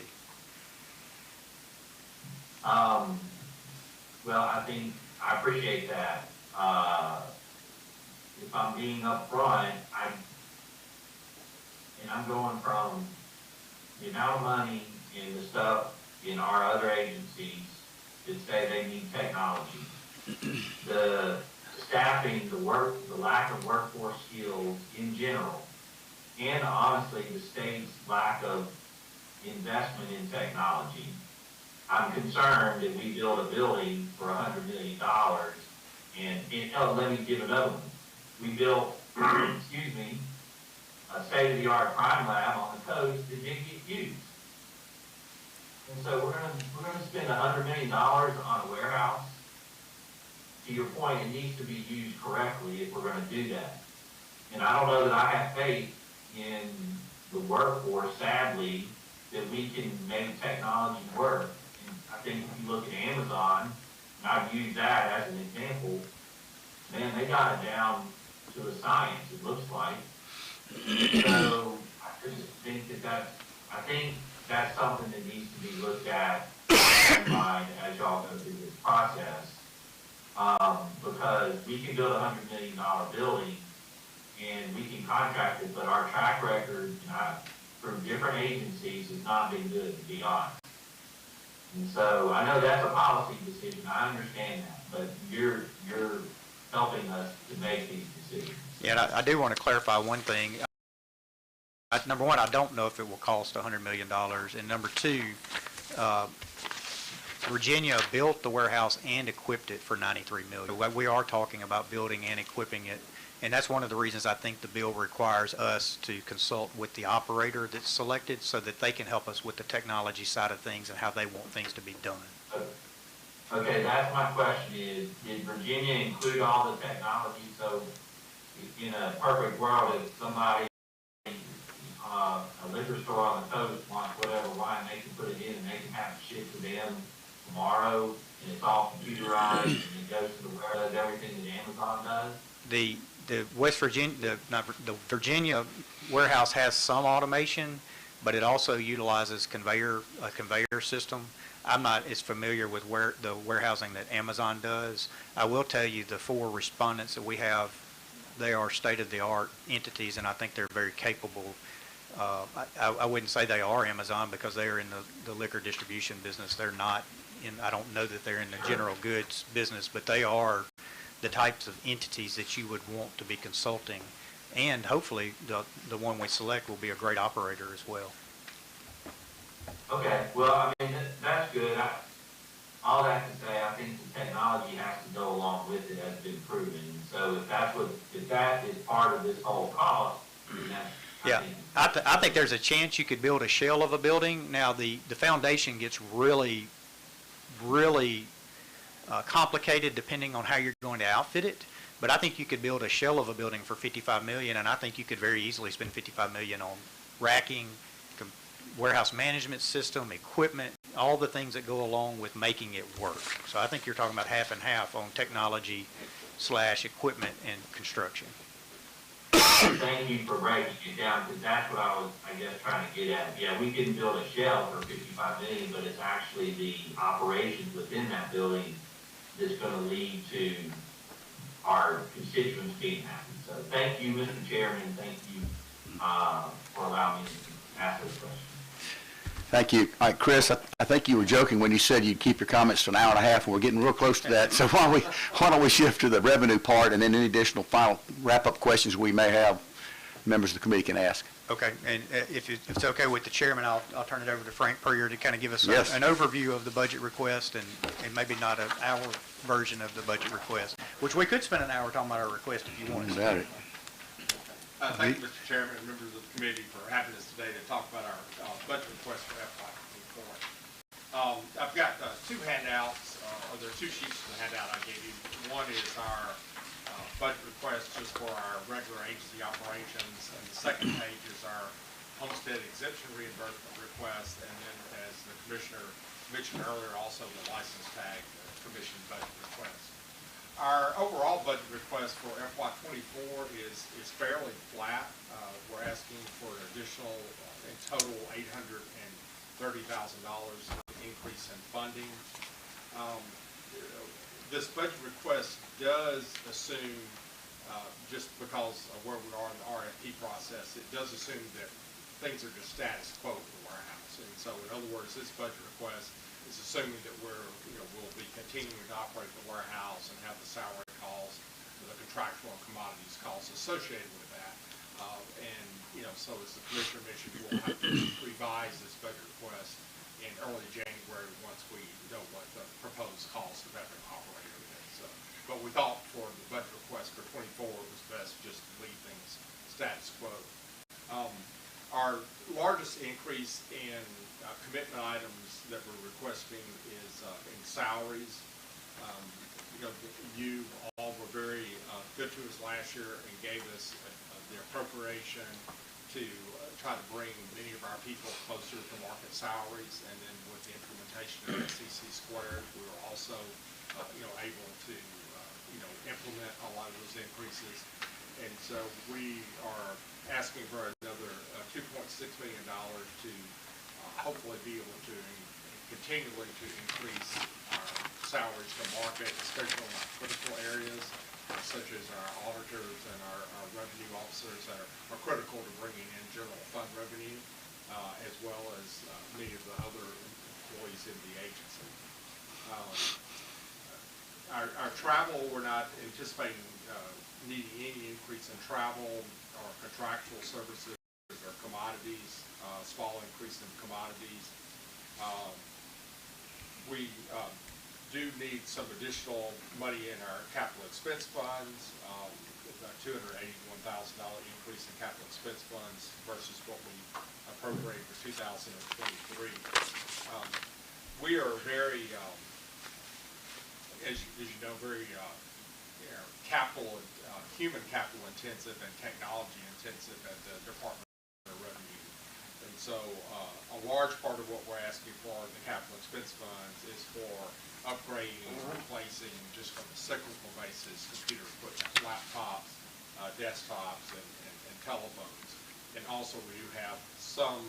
Well, I appreciate that. If I'm being upfront, I'm going from the amount of money and the stuff in our other agencies that say they need technology, the staffing, the lack of workforce skills in general, and honestly, the state's lack of investment in technology. I'm concerned that we build a building for $100 million, and let me give another one. We built, excuse me, a state-of-the-art crime lab on the coast that didn't get used. And so we're gonna spend $100 million on a warehouse. To your point, it needs to be used correctly if we're gonna do that. And I don't know that I have faith in the workforce, sadly, that we can make technology work. And I think if you look at Amazon, and I've used that as an example, man, they got it down to a science, it looks like. So I just think I think that's something that needs to be looked at in mind as y'all go through this process. Because we can build a $100 million building and we can contract it, but our track record from different agencies has not been good, to be honest. And so I know that's a policy decision, I understand that, but you're helping us to make these decisions. Yeah, and I do want to clarify one thing. Number one, I don't know if it will cost $100 million. And number two, Virginia built the warehouse and equipped it for $93 million. We are talking about building and equipping it. And that's one of the reasons I think the bill requires us to consult with the operator that's selected so that they can help us with the technology side of things and how they want things to be done. Okay, that's my question is, did Virginia include all the technology? So in a perfect world, if somebody, a liquor store on the coast wants whatever wine, they can put it in and they can have it shipped to them tomorrow, and it's all computerized, and it goes to the warehouse, everything that Amazon does? The Virginia warehouse has some automation, but it also utilizes a conveyor system. I'm not as familiar with the warehousing that Amazon does. I will tell you the four respondents that we have, they are state-of-the-art entities, and I think they're very capable. I wouldn't say they are Amazon because they are in the liquor distribution business. They're not I don't know that they're in the general goods business, but they are the types of entities that you would want to be consulting. And hopefully the one we select will be a great operator as well. Okay, well, I mean, that's good. All that to say, I think the technology has to go along with it as been proven. So if that is part of this whole cost, then that's, yeah, I think there's a chance you could build a shell of a building. Now the foundation gets really complicated depending on how you're going to outfit it. But I think you could build a shell of a building for $55 million, and I think you could very easily spend $55 million on racking, warehouse management system, equipment. all the things that go along with making it work. So I think you're talking about half and half on technology / equipment and construction. Thank you for breaking it down, because that's what I was, I guess, trying to get at. Yeah, we can build a shell for 55 million, but it's actually the operations within that building that's gonna lead to our constituents being happy. So thank you, Mr. Chairman, thank you, for allowing me to ask this question. Thank you. All right, Chris, I think you were joking when you said you'd keep your comments to an hour and a half, and we're getting real close to that. So why don't we shift to the revenue part, and then any additional final wrap-up questions we may have, members of the committee can ask. Okay, and if it's okay with the chairman, I'll turn it over to Frank Puryear to kind of give us Yes. an overview of the budget request and maybe not an hour version of the budget request, which we could spend an hour talking about our request if you wanted to. Got it. Thank you, Mr. Chairman, and members of the committee for having us today to talk about our budget request for FY '24. I've got two handouts, or there are two sheets in the handout I gave you. One is our budget request just for our regular agency operations, and the second page is our homestead exemption reimbursement request, and then, as the commissioner mentioned earlier, also the license tag commission budget request. Our overall budget request for FY '24 is fairly flat. We're asking for an additional, in total, $830,000 increase in funding. This budget request does assume, just because of where we are in the RFP process, it does assume that things are just status quo at the warehouse. And so, in other words, this budget request is assuming that we'll be continuing to operate the warehouse and have the salary costs, the contractual and commodities costs associated with that. So as the commissioner mentioned, we'll have to revise this budget request in early January once we know what the proposed cost of having to operate everything. So, but we thought for the budget request for '24, it was best just to leave things status quo. Our largest increase in commitment items that we're requesting is in salaries. You all were very good to us last year and gave us the appropriation to try to bring many of our people closer to market salaries, and then with the implementation of SEC squared, we were also able to implement a lot of those increases. And so we are asking for another $2.6 million to hopefully be able to continually to increase our salaries to market, especially in critical areas such as our auditors and our revenue officers that are critical to bringing in general fund revenue, as well as many of the other employees in the agency. Our travel, we're not anticipating needing any increase in travel or contractual services or commodities, small increase in commodities. We do need some additional money in our capital expense funds, about $281,000 increase in capital expense funds versus what we appropriated for 2023. We are very, as you know, very human capital intensive and technology intensive at the Department of Revenue. And so a large part of what we're asking for in the capital expense funds is for upgrading and replacing, just from a cyclical basis, computer equipment, laptops, desktops, and telephones. And also we do have some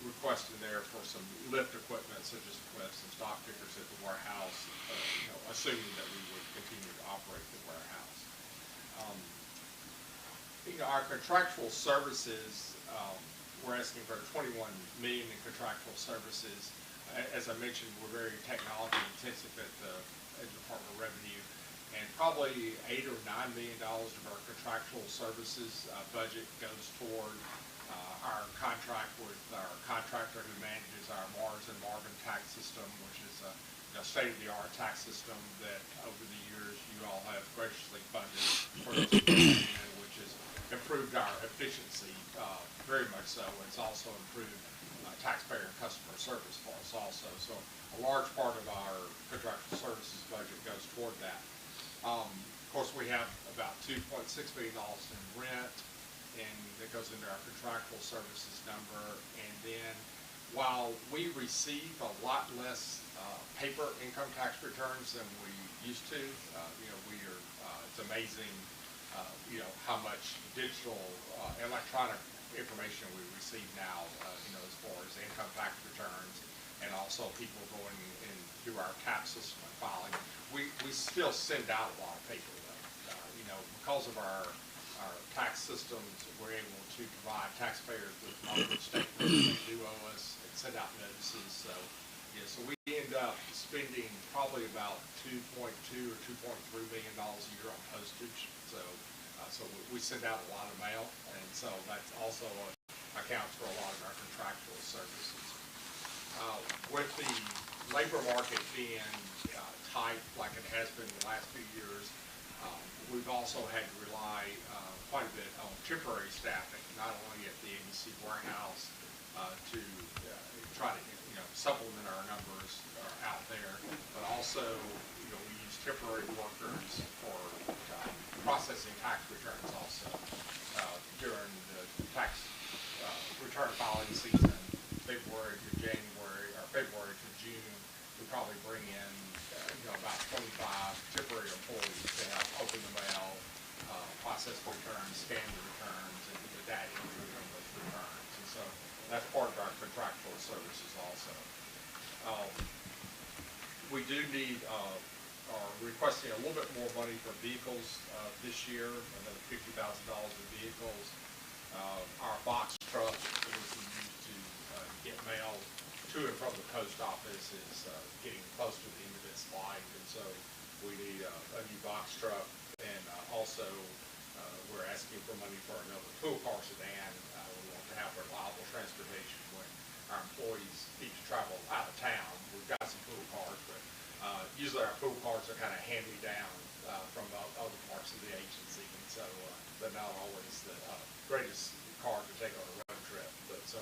request in there for some lift equipment, such as lifts and stock pickers at the warehouse, assuming that we would continue to operate the warehouse. Our contractual services, we're asking for $21 million in contractual services. As I mentioned, we're very technology intensive at the Department of Revenue, and probably $8 or $9 million of our contractual services budget goes toward our contract with our contractor who manages our Mars and Marvin tax system, which is a state-of-the-art tax system that over the years you all have graciously funded for those which has improved our efficiency very much so. It's also improved taxpayer and customer service for us also. So a large part of our contractual services budget goes toward that. Of course, we have about $2.6 million in rent, and that goes into our contractual services number. And then while we receive a lot less paper income tax returns than we used to, we are, it's amazing, how much digital electronic information we receive now, as far as income tax returns, and also people going in through our tax system and filing. We still send out a lot of paper though. Because of our tax systems, we're able to provide taxpayers with monthly statements they do owe us and send out notices. So we end up spending probably about $2.2 or $2.3 million a year on postage. So we send out a lot of mail, and so that also accounts for a lot of our contractual services. With the labor market being tight like it has been the last few years, we've also had to rely quite a bit on temporary staffing, not only at the ABC warehouse to try to supplement our numbers out there, but also we use temporary workers for processing tax returns also during the tax return filing season, February to January, or February to June. We probably bring in about 25 temporary employees to help open the mail, process the returns, scan the returns, and get the data entry on those returns. And so that's part of our contractual services also. We do need, are requesting a little bit more money for vehicles this year, another $50,000 in vehicles. Our box truck that we can use to get mail to and from the post office is getting close to the end of its life, and so we need a new box truck, and also we're asking for money for another pool car sedan. We want to have reliable transportation when our employees need to travel out of town. We've got some pool cars, but usually our pool cars are kind of hand-me-down from other parts of the agency, and so they're not always the greatest car to take on a road trip, but so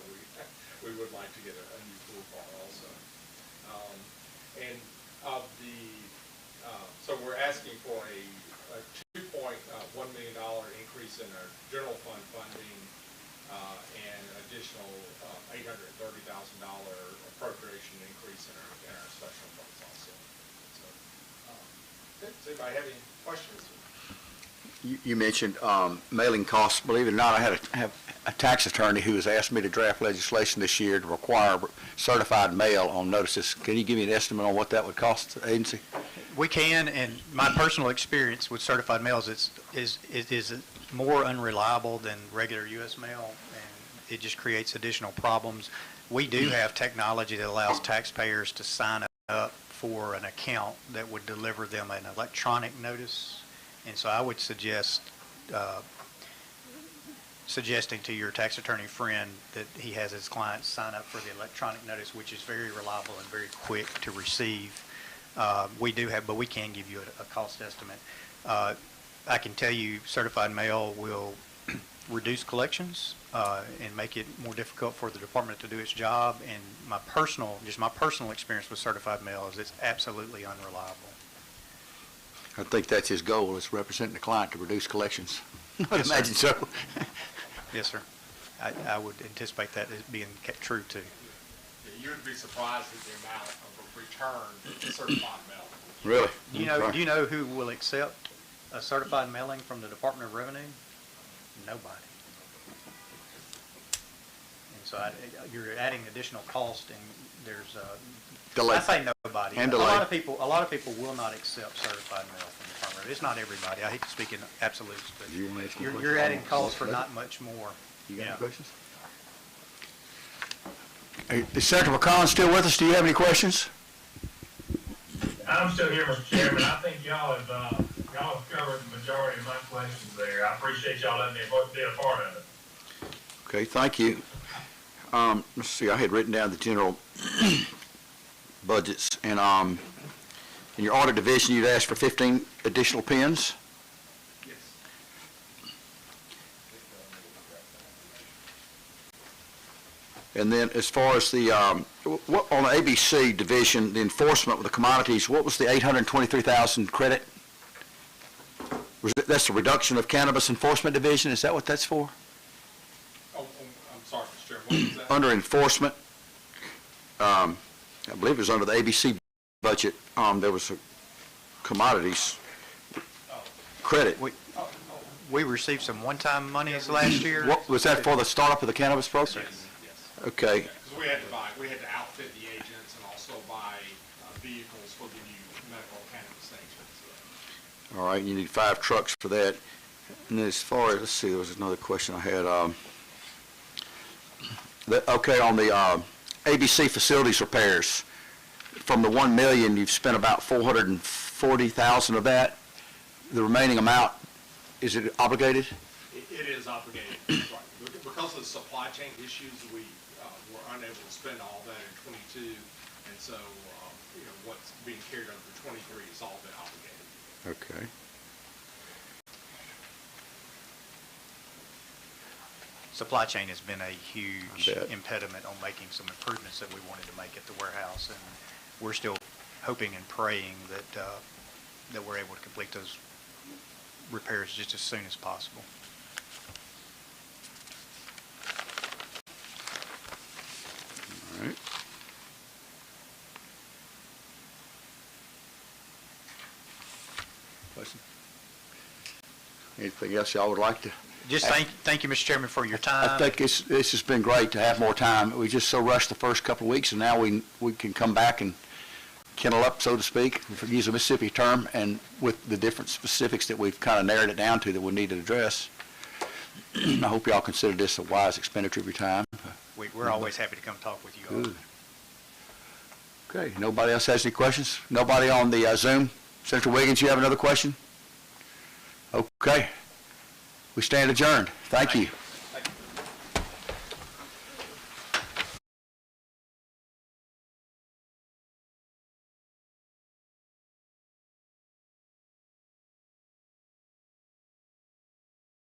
we would like to get a new pool car also. And of the, so we're asking for a $2.1 million increase in our general fund funding and additional $830,000 appropriation increase in our special funds also. So, does anybody have any questions? You mentioned mailing costs. Believe it or not, I have a tax attorney who has asked me to draft legislation this year to require certified mail on notices. Can you give me an estimate on what that would cost the agency? We can, and my personal experience with certified mails is more unreliable than regular U.S. mail, and it just creates additional problems. We do have technology that allows taxpayers to sign up for an account that would deliver them an electronic notice, and so I would suggest suggesting to your tax attorney friend that he has his clients sign up for the electronic notice, which is very reliable and very quick to receive. We do have, but we can give you a cost estimate. I can tell you certified mail will reduce collections and make it more difficult for the department to do its job. And my personal experience with certified mail is it's absolutely unreliable. I think that's his goal, is representing the client to reduce collections. I Yes, imagine sir. so. Yes, sir. I would anticipate that as being true too. You would be surprised at the amount of return certified mail. Really? Do you know who will accept a certified mailing from the Department of Revenue? Nobody. And so you're adding additional cost, and there's Delay. I say nobody. And a delay. lot of people will not accept certified mail from the Department of Revenue. It's not everybody. I hate to speak in absolutes, but You wanna ask me a you're question? adding costs for not much more. You got Yeah. any questions? Hey, is Secretary McCollum still with us? Do you have any questions? I'm still here, Mr. Chairman. I think y'all have covered the majority of my questions there. I appreciate y'all letting me be a part of it. Okay, thank you. Let's see, I had written down the general budgets, and in your audit division, you'd asked for 15 additional pens. Yes. And then as far as the, what, on the ABC division, the enforcement with the commodities, what was the 823,000 credit? That's the reduction of cannabis enforcement division, is that what that's for? Oh, I'm sorry, Mr. Chairman, what was that? Under enforcement, I believe it was under the ABC budget, there was a commodities credit. We received some one-time monies last year. What, was that for the startup of the cannabis program? Yes, yes. Okay, Because we had to outfit the agents and also buy vehicles for the new medical cannabis stations. all right, you need 5 trucks for that. And as far as, let's see, there was another question I had. Okay, on the ABC facilities repairs, from the 1 million, you've spent about 440,000 of that. The remaining amount, is it obligated? It is obligated, right. Because of the supply chain issues, we were unable to spend all that in '22, and so, what's being carried over to '23 is all been obligated. Okay. Supply chain has been a huge I bet. impediment on making some improvements that we wanted to make at the warehouse, and we're still hoping and praying that we're able to complete those repairs just as soon as possible. All right. Question? Anything else y'all would like to? Just thank you, Mr. Chairman, for your I time. think this has been great to have more time. We just so rushed the first couple of weeks, and now we can come back and kennel up, so to speak, if we use a Mississippi term, and with the different specifics that we've kind of narrowed it down to that we need to address. I hope y'all consider this a wise expenditure of your time. We're always happy to come talk with you all. Good. Okay, nobody else has any questions? Nobody on the Zoom? Senator Wiggins, you have another question? Okay. We stand adjourned. Thank you.